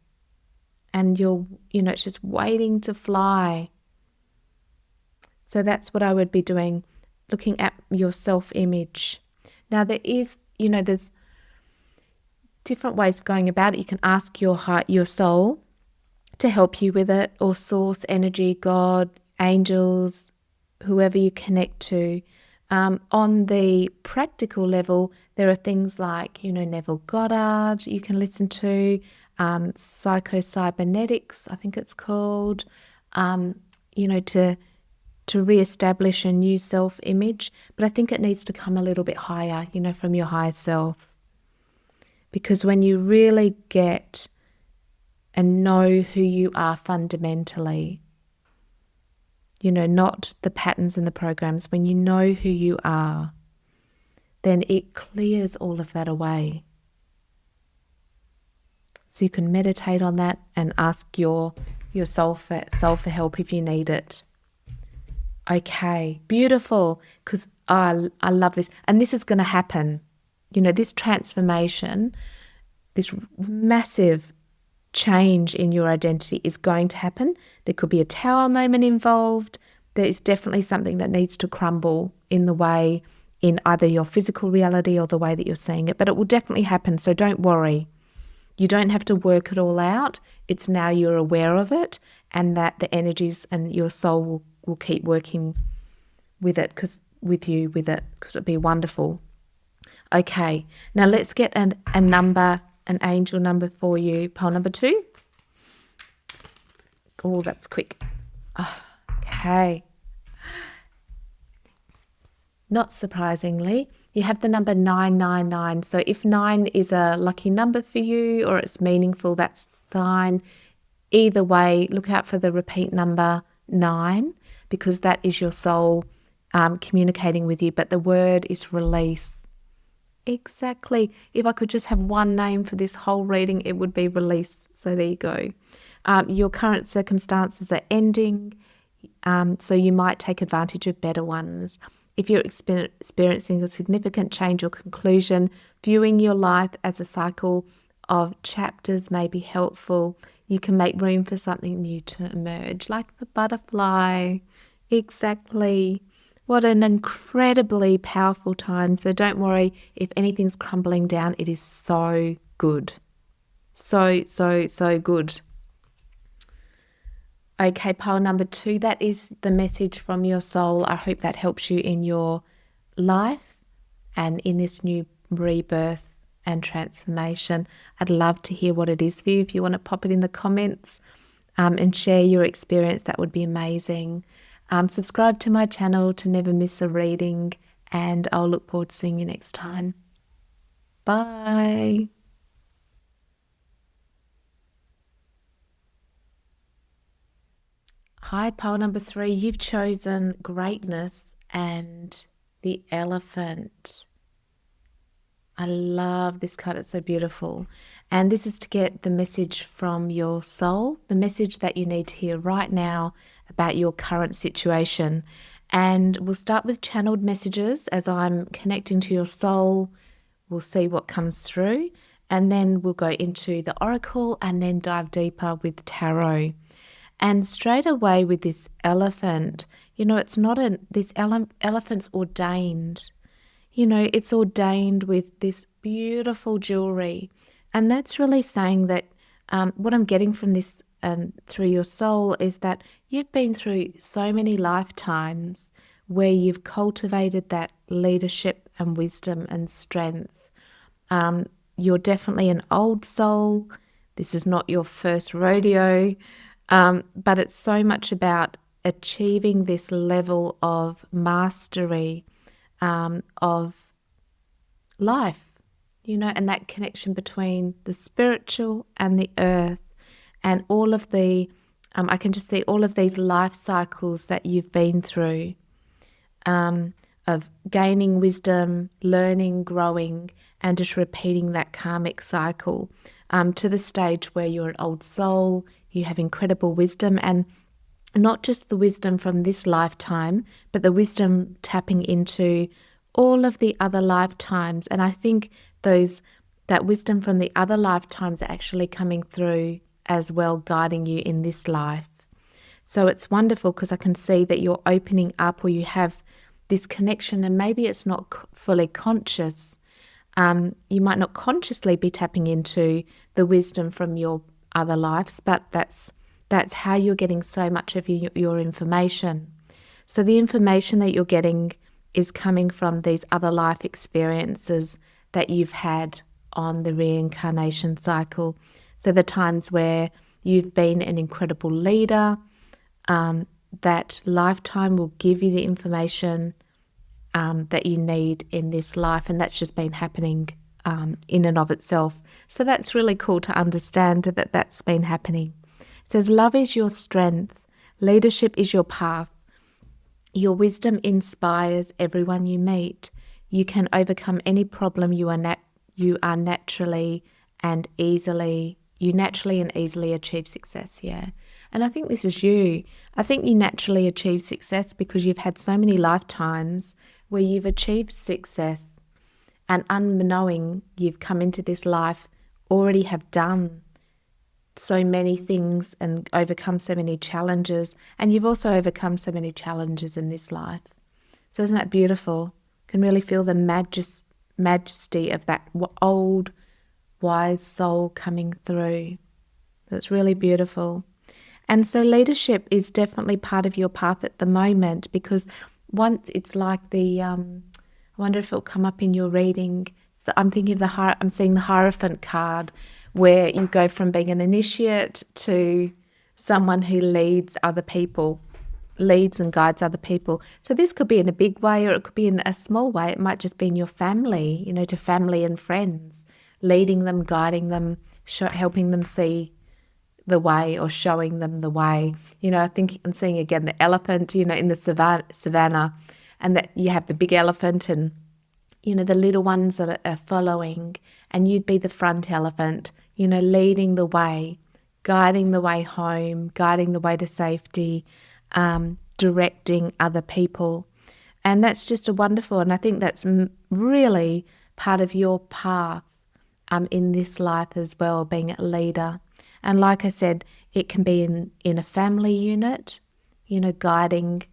And it's just waiting to fly. So that's what I would be doing, looking at your self-image. Now there is, there's different ways of going about it. You can ask your heart, your soul, to help you with it, or source energy, God, angels, whoever you connect to. On the practical level, there are things like, Neville Goddard you can listen to, psycho-cybernetics, I think it's called, to reestablish a new self-image. But I think it needs to come a little bit higher, from your higher self. Because when you really get and know who you are fundamentally, not the patterns and the programs, when you know who you are, then it clears all of that away. So you can meditate on that and ask your soul for help if you need it. Okay, beautiful, because I love this. And this is going to happen. This transformation, this massive change in your identity is going to happen. There could be a tower moment involved. There is definitely something that needs to crumble in either your physical reality or the way that you're seeing it. But it will definitely happen, so don't worry. You don't have to work it all out. It's now you're aware of it, and that the energies and your soul will keep working with it, because it'll be wonderful. Okay, now let's get a number, an angel number for you. Pile number 2. Oh, that's quick. Okay. Not surprisingly, you have the number 999. So if 9 is a lucky number for you or it's meaningful, that's fine. Either way, look out for the repeat number 9, because that is your soul communicating with you. But the word is release. Exactly. If I could just have one name for this whole reading, it would be release. So there you go. Your current circumstances are ending, so you might take advantage of better ones. If you're experiencing a significant change or conclusion, viewing your life as a cycle of chapters may be helpful. You can make room for something new to emerge, like the butterfly. Exactly. What an incredibly powerful time. So don't worry if anything's crumbling down. It is so good. So good. Okay, pile number 2, that is the message from your soul. I hope that helps you in your life and in this new rebirth and transformation. I'd love to hear what it is for you. If you want to pop it in the comments and share your experience, that would be amazing. Subscribe to my channel to never miss a reading, and I'll look forward to seeing you next time. Bye. Hi, pile number 3. You've chosen greatness and the elephant. I love this card. It's so beautiful. And this is to get the message from your soul, the message that you need to hear right now about your current situation. And we'll start with channeled messages as I'm connecting to your soul. We'll see what comes through. And then we'll go into the oracle and then dive deeper with tarot. And straight away with this elephant, it's not this elephant's ordained. It's ordained with this beautiful jewelry. And that's really saying that what I'm getting from this and through your soul is that you've been through so many lifetimes where you've cultivated that leadership and wisdom and strength. You're definitely an old soul. This is not your first rodeo, but it's so much about achieving this level of mastery of life, and that connection between the spiritual and the earth, and all of the, I can just see all of these life cycles that you've been through, of gaining wisdom, learning, growing, and just repeating that karmic cycle to the stage where you're an old soul, you have incredible wisdom, and not just the wisdom from this lifetime, but the wisdom tapping into all of the other lifetimes. And I think that wisdom from the other lifetimes are actually coming through as well, guiding you in this life. So it's wonderful because I can see that you're opening up, or you have this connection, and maybe it's not fully conscious. You might not consciously be tapping into the wisdom from your other lives, but that's how you're getting so much of your information. So the information that you're getting is coming from these other life experiences that you've had on the reincarnation cycle. So the times where you've been an incredible leader, that lifetime will give you the information that you need in this life, and that's just been happening in and of itself. So that's really cool to understand that that's been happening. It says, love is your strength, leadership is your path. Your wisdom inspires everyone you meet. You can overcome any problem. You naturally and easily achieve success. Yeah. And I think this is you. I think you naturally achieve success because you've had so many lifetimes where you've achieved success, and unknowing, you've come into this life, already have done so many things and overcome so many challenges, and you've also overcome so many challenges in this life. So isn't that beautiful? You can really feel the majesty of that old, wise soul coming through. So it's really beautiful. And so leadership is definitely part of your path at the moment, because once it's like I wonder if it'll come up in your reading. I'm thinking of I'm seeing the Hierophant card, where you go from being an initiate to someone who leads and guides other people. So this could be in a big way, or it could be in a small way. It might just be in your family, to family and friends, leading them, guiding them, helping them see the way, or showing them the way. I think I'm seeing again the elephant, in the savannah, and that you have the big elephant and, the little ones are following, and you'd be the front elephant, leading the way, guiding the way home, guiding the way to safety, directing other people. And that's just wonderful. And I think that's really part of your path in this life as well, being a leader. And like I said, it can be in a family unit, guiding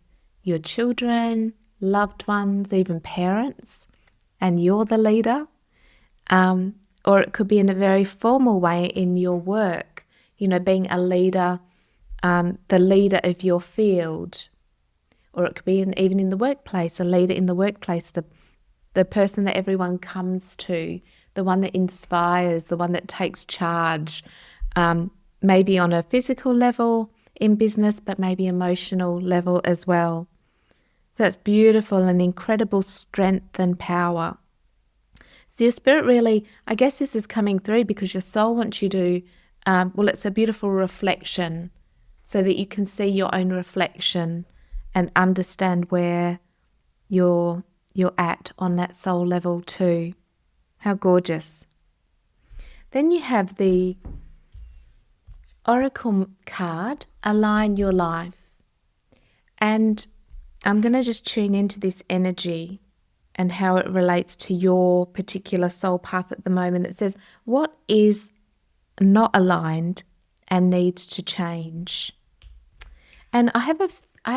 your children, loved ones, even parents, and you're the leader. Or it could be in a very formal way in your work, being a leader, the leader of your field. Or it could be even in the workplace, a leader in the workplace, the person that everyone comes to, the one that inspires, the one that takes charge, maybe on a physical level in business, but maybe emotional level as well. That's beautiful and incredible strength and power. So your spirit really, I guess this is coming through because your soul wants you to, it's a beautiful reflection so that you can see your own reflection and understand where you're at on that soul level too. How gorgeous. Then you have the Oracle card, Align Your Life. And I'm going to just tune into this energy and how it relates to your particular soul path at the moment. It says, what is not aligned and needs to change? And I have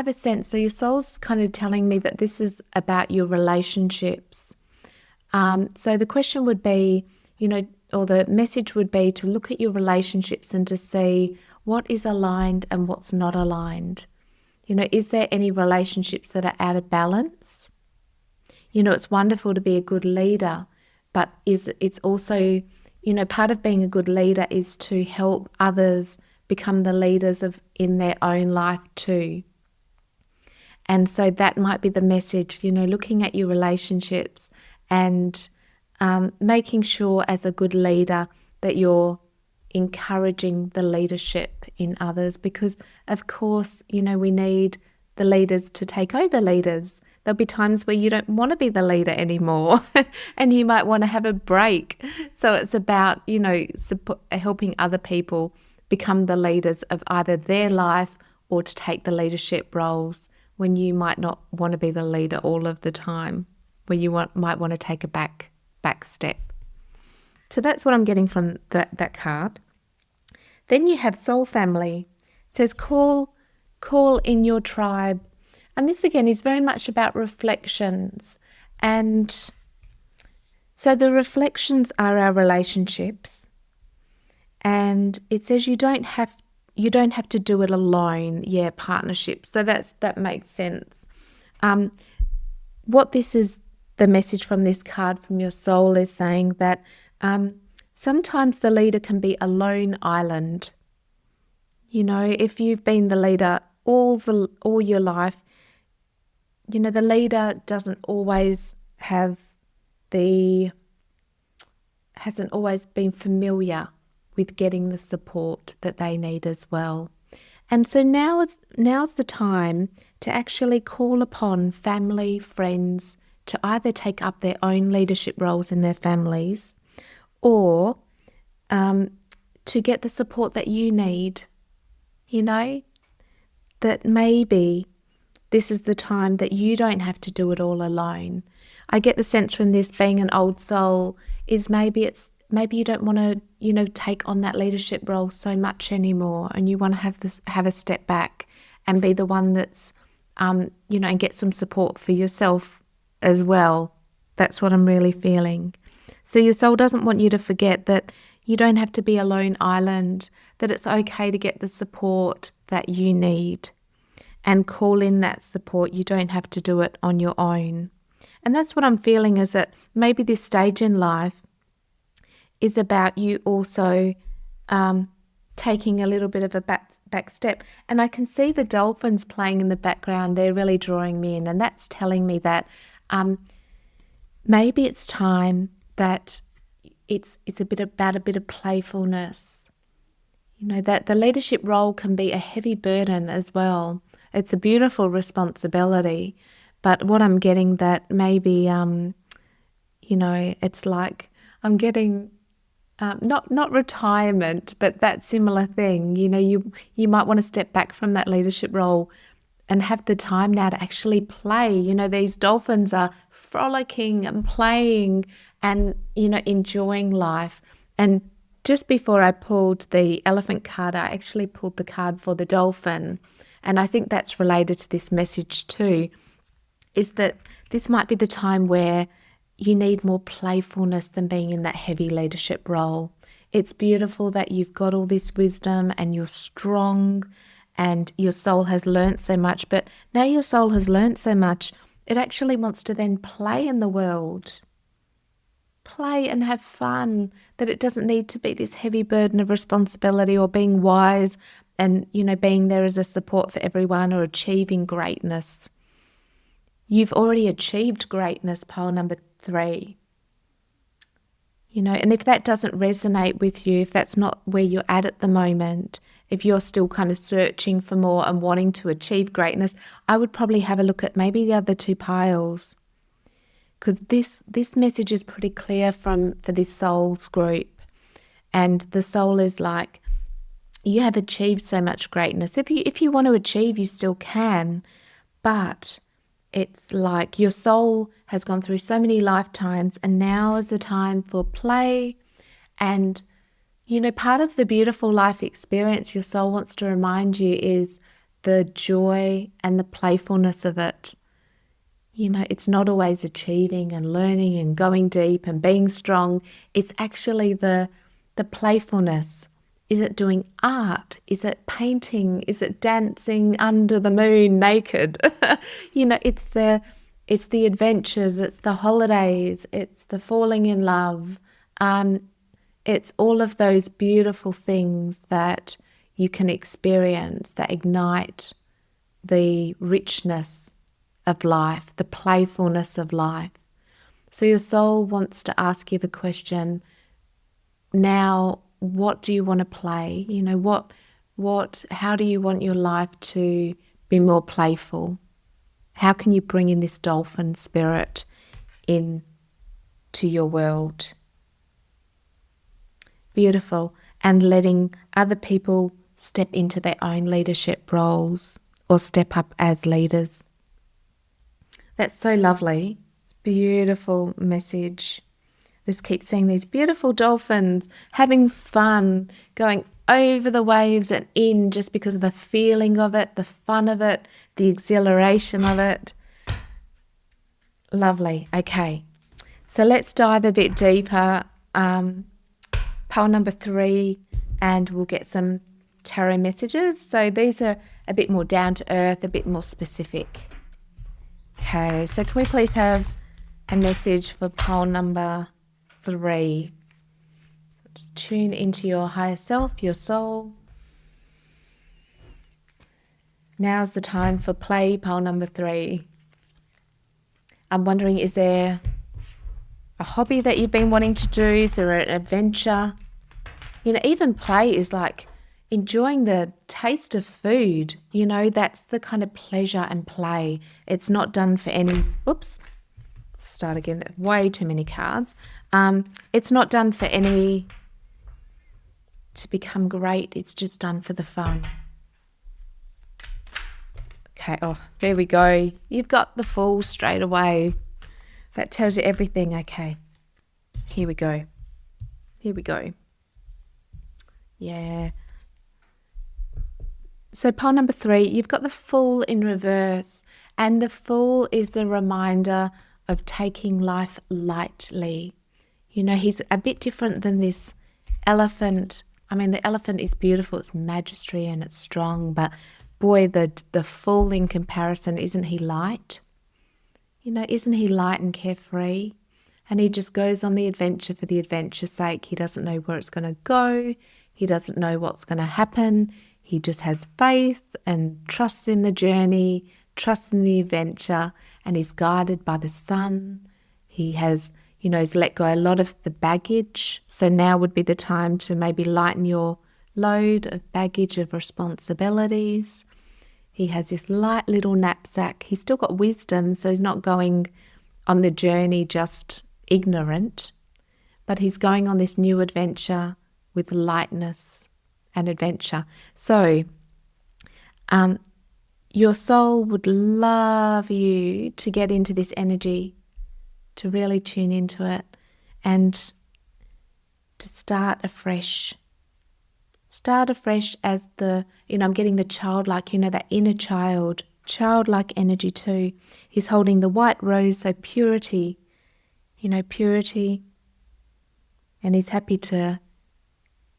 a sense, so your soul's kind of telling me that this is about your relationships. So the question would be, or the message would be to look at your relationships and to see what is aligned and what's not aligned. Is there any relationships that are out of balance? It's wonderful to be a good leader, but it's also, part of being a good leader is to help others become the leaders in their own life too. And so that might be the message, looking at your relationships and making sure as a good leader that you're encouraging the leadership in others, because of course, we need the leaders to take over leaders. There'll be times where you don't want to be the leader anymore and you might want to have a break. So it's about, helping other people become the leaders of either their life or to take the leadership roles when you might not want to be the leader all of the time, where you might want to take a back step. So that's what I'm getting from that card. Then you have Soul Family. It says call in your tribe. And this again is very much about reflections. And so the reflections are our relationships. And it says you don't have to do it alone. Yeah, partnerships. So that makes sense. What this is, the message from this card from your soul is saying that sometimes the leader can be a lone island. If you've been the leader all your life, the leader hasn't always been familiar with getting the support that they need as well. And so now's the time to actually call upon family, friends to either take up their own leadership roles in their families or to get the support that you need. That maybe this is the time that you don't have to do it all alone. I get the sense from this being an old soul is maybe you don't want to, take on that leadership role so much anymore, and you want to have a step back and be the one that's, and get some support for yourself as well. That's what I'm really feeling. So your soul doesn't want you to forget that you don't have to be a lone island, that it's okay to get the support that you need and call in that support. You don't have to do it on your own. And that's what I'm feeling, is that maybe this stage in life is about you also taking a little bit of a back step. And I can see the dolphins playing in the background. They're really drawing me in, and that's telling me that maybe it's time that it's a bit of playfulness. That the leadership role can be a heavy burden as well. It's a beautiful responsibility, but what I'm getting that maybe it's like I'm getting not retirement, but that similar thing. You might want to step back from that leadership role and have the time now to actually play. These dolphins are frolicking and playing and, enjoying life. And just before I pulled the elephant card, I actually pulled the card for the dolphin. And I think that's related to this message too, is that this might be the time where you need more playfulness than being in that heavy leadership role. It's beautiful that you've got all this wisdom and you're strong and your soul has learnt so much, but now your soul has learnt so much, it actually wants to then play in the world. Play and have fun, that it doesn't need to be this heavy burden of responsibility or being wise and, being there as a support for everyone or achieving greatness. You've already achieved greatness, pile number 3. And if that doesn't resonate with you, if that's not where you're at the moment, if you're still kind of searching for more and wanting to achieve greatness, I would probably have a look at maybe the other 2 piles, because this message is pretty clear for this soul's group. And the soul is like, you have achieved so much greatness. If you want to achieve, you still can, but it's like your soul has gone through so many lifetimes, and now is the time for play. And, part of the beautiful life experience your soul wants to remind you is the joy and the playfulness of it. It's not always achieving and learning and going deep and being strong. It's actually the playfulness. Is it doing art? Is it painting? Is it dancing under the moon naked? It's the adventures, it's the holidays, it's the falling in love. It's all of those beautiful things that you can experience that ignite the richness of life, the playfulness of life. So your soul wants to ask you the question, now, what do you want to play? How do you want your life to be more playful? How can you bring in this dolphin spirit into your world? Beautiful. And letting other people step into their own leadership roles or step up as leaders. That's so lovely. Beautiful message. Just keep seeing these beautiful dolphins having fun, going over the waves and in just because of the feeling of it, the fun of it, the exhilaration of it. Lovely. Okay. So let's dive a bit deeper. Pile number 3, and we'll get some tarot messages. So these are a bit more down to earth, a bit more specific. Okay. So can we please have a message for pile number 3? Just tune into your higher self, your soul. Now's the time for play, pile number 3. I'm wondering, is there a hobby that you've been wanting to do? Is there an adventure? Even play is like enjoying the taste of food. That's the kind of pleasure and play. It's not done for any, start again, way too many cards. It's not done for any to become great. It's just done for the fun. Okay, there we go. You've got the Fool straight away. That tells you everything. Okay, here we go. Yeah. So pile number 3, you've got the Fool in reverse, and the Fool is the reminder of taking life lightly. He's a bit different than this elephant. I mean, the elephant is beautiful, it's majesty and it's strong, but boy, the Fool in comparison, isn't he light? Isn't he light and carefree? And he just goes on the adventure for the adventure's sake. He doesn't know where it's going to go. He doesn't know what's going to happen. He just has faith and trusts in the journey, trusts in the adventure, and is guided by the sun. He has, he's let go a lot of the baggage. So now would be the time to maybe lighten your load of baggage, of responsibilities. He has this light little knapsack. He's still got wisdom, so he's not going on the journey just ignorant, but he's going on this new adventure with lightness and adventure. So your soul would love you to get into this energy, to really tune into it and to start afresh. Start afresh as I'm getting the childlike, that inner childlike energy too. He's holding the white rose, so purity, purity. And he's happy to,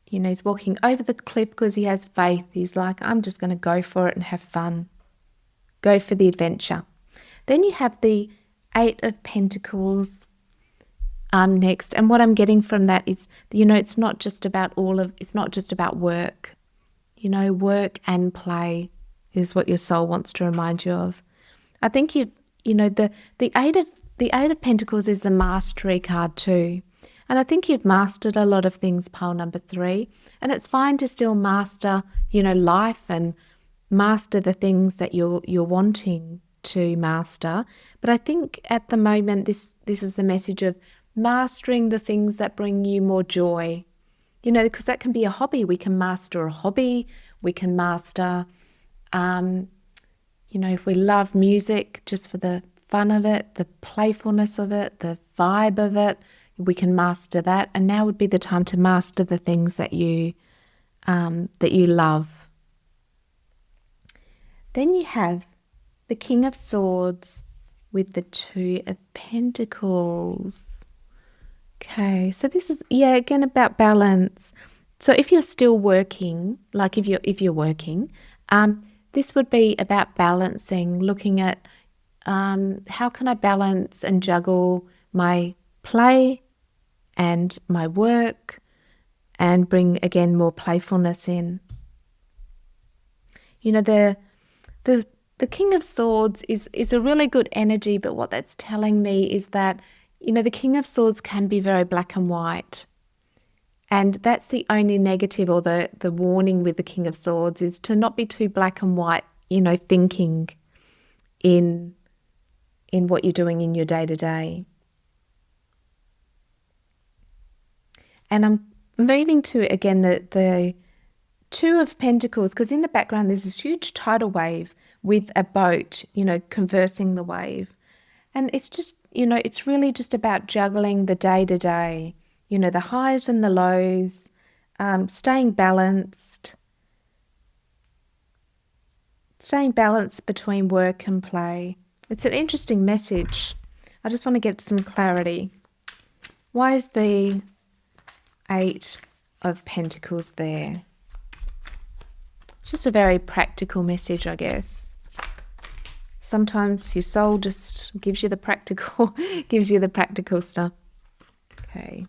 he's walking over the cliff because he has faith. He's like, I'm just going to go for it and have fun. Go for the adventure. Then you have the 8 of Pentacles next. And what I'm getting from that is, it's not just about work. Work and play is what your soul wants to remind you of. I think the Eight of Pentacles is the mastery card too. And I think you've mastered a lot of things, pile number 3. And it's fine to still master, life and master the things that you're wanting to master. But I think at the moment, this is the message of mastering the things that bring you more joy. Because that can be a hobby. We can master a hobby. We can master, if we love music just for the fun of it, the playfulness of it, the vibe of it, we can master that. And now would be the time to master the things that you love. Then you have the King of Swords with the Two of Pentacles. Okay, so this is, again about balance. So if you're still working, like if you're working, this would be about balancing, looking at how can I balance and juggle my play and my work and bring, again, more playfulness in. The King of Swords is a really good energy, but what that's telling me is that, the King of Swords can be very black and white. And that's the only negative, or the warning with the King of Swords, is to not be too black and white, thinking in what you're doing in your day-to-day. And I'm moving to, again, the Two of Pentacles, because in the background there's this huge tidal wave with a boat, conversing the wave. And it's just, it's really just about juggling the day-to-day, the highs and the lows, staying balanced between work and play. It's an interesting message. I just want to get some clarity. Why is the Eight of Pentacles there? It's just a very practical message, I guess. Sometimes your soul just gives you the practical, stuff. Okay.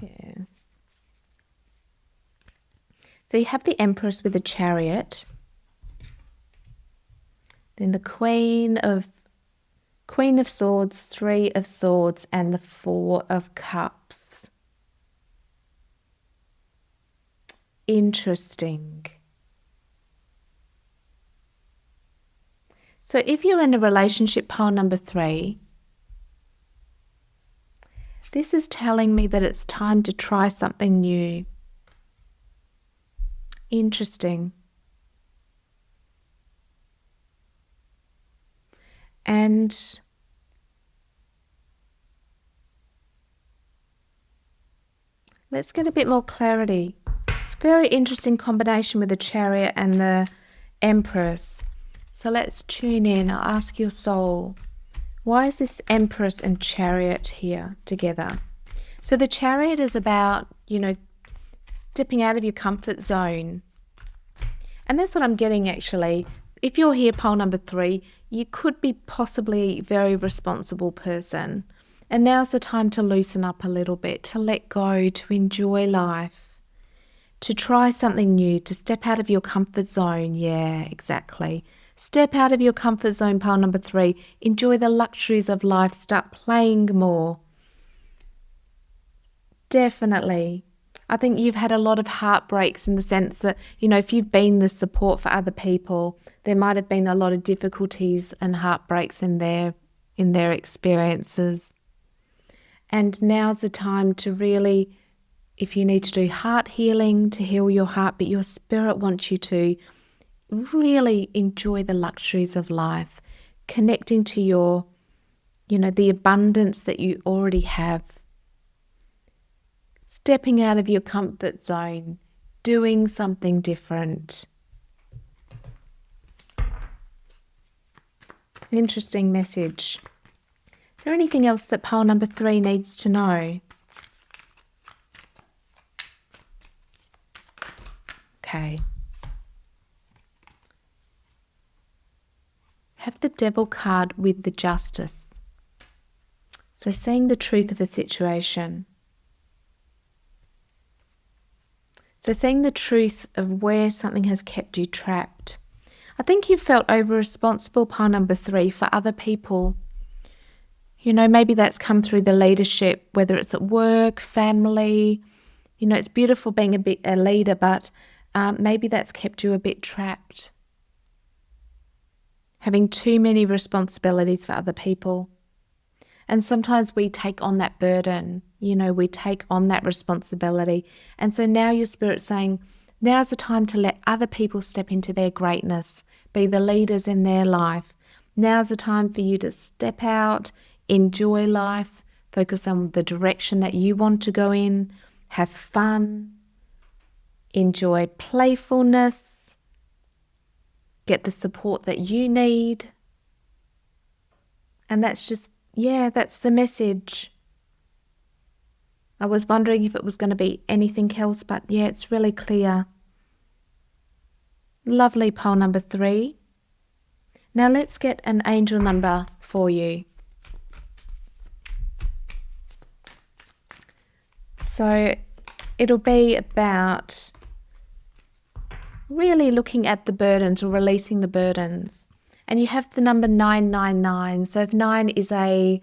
Yeah. So you have the Empress with the Chariot. Then the Queen of Swords, Three of Swords, and the Four of Cups. Interesting. So if you're in a relationship, pile number 3, this is telling me that it's time to try something new. Interesting. And let's get a bit more clarity. It's a very interesting combination with the Chariot and the Empress. So let's tune in. I'll ask your soul, why is this Empress and Chariot here together? So the Chariot is about, stepping out of your comfort zone. And that's what I'm getting, actually. If you're here, pile number 3, you could be possibly a very responsible person. And now's the time to loosen up a little bit, to let go, to enjoy life, to try something new, to step out of your comfort zone. Yeah, exactly. Step out of your comfort zone, pile number 3. Enjoy the luxuries of life. Start playing more. Definitely. I think you've had a lot of heartbreaks in the sense that, if you've been the support for other people, there might have been a lot of difficulties and heartbreaks in their experiences. And now's the time to really, if you need to do heart healing to heal your heart, but your spirit wants you to really enjoy the luxuries of life, connecting to your, the abundance that you already have. Stepping out of your comfort zone, doing something different. Interesting message. Is there anything else that pile number 3 needs to know? Okay. Have the Devil card with the Justice. So seeing the truth of a situation. So seeing the truth of where something has kept you trapped. I think you've felt over-responsible, pile number 3, for other people. You know, maybe that's come through the leadership, whether it's at work, family. You know, it's beautiful being a leader, but maybe that's kept you a bit trapped. Having too many responsibilities for other people. And sometimes we take on that burden, you know, we take on that responsibility. And so now your spirit's saying, now's the time to let other people step into their greatness, be the leaders in their life. Now's the time for you to step out, enjoy life, focus on the direction that you want to go in, have fun, enjoy playfulness, get the support that you need. And that's just, yeah, that's the message. I was wondering if it was going to be anything else, but yeah, it's really clear. Lovely, pile number 3. Now let's get an angel number for you. So it'll be about really looking at the burdens or releasing the burdens. And you have the number 999. So if 9 is a,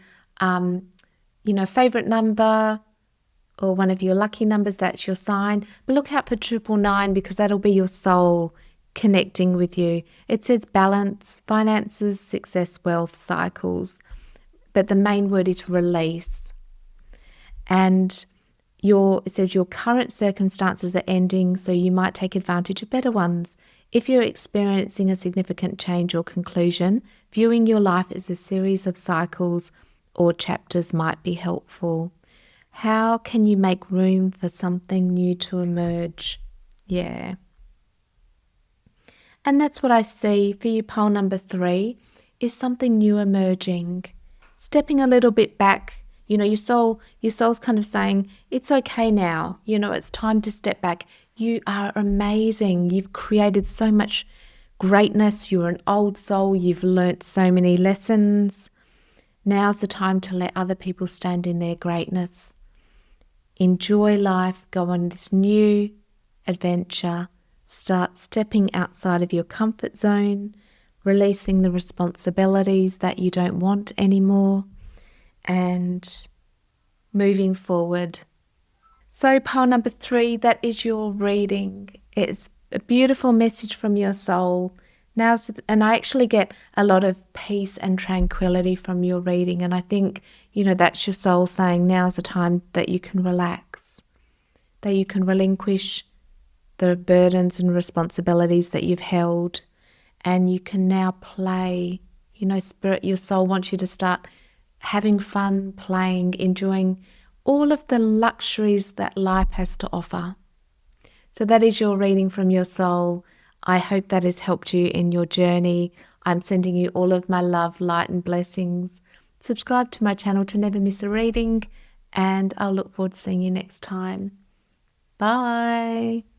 favorite number or one of your lucky numbers, that's your sign. But look out for 999 because that'll be your soul connecting with you. It says balance, finances, success, wealth, cycles. But the main word is release. And it says your current circumstances are ending, so you might take advantage of better ones. If you're experiencing a significant change or conclusion, viewing your life as a series of cycles or chapters might be helpful. How can you make room for something new to emerge? Yeah. And that's what I see for you, pile number 3, is something new emerging. Stepping a little bit back. You know, your soul's kind of saying, it's okay now. You know, it's time to step back. You are amazing. You've created so much greatness. You're an old soul. You've learnt so many lessons. Now's the time to let other people stand in their greatness. Enjoy life. Go on this new adventure. Start stepping outside of your comfort zone, releasing the responsibilities that you don't want anymore, and moving forward. So pile number 3, that is your reading. It's a beautiful message from your soul. And I actually get a lot of peace and tranquility from your reading. And I think, that's your soul saying now's the time that you can relax, that you can relinquish the burdens and responsibilities that you've held. And you can now play. Spirit, your soul wants you to start having fun, playing, enjoying all of the luxuries that life has to offer. So that is your reading from your soul. I hope that has helped you in your journey. I'm sending you all of my love, light and blessings. Subscribe to my channel to never miss a reading, and I'll look forward to seeing you next time. Bye.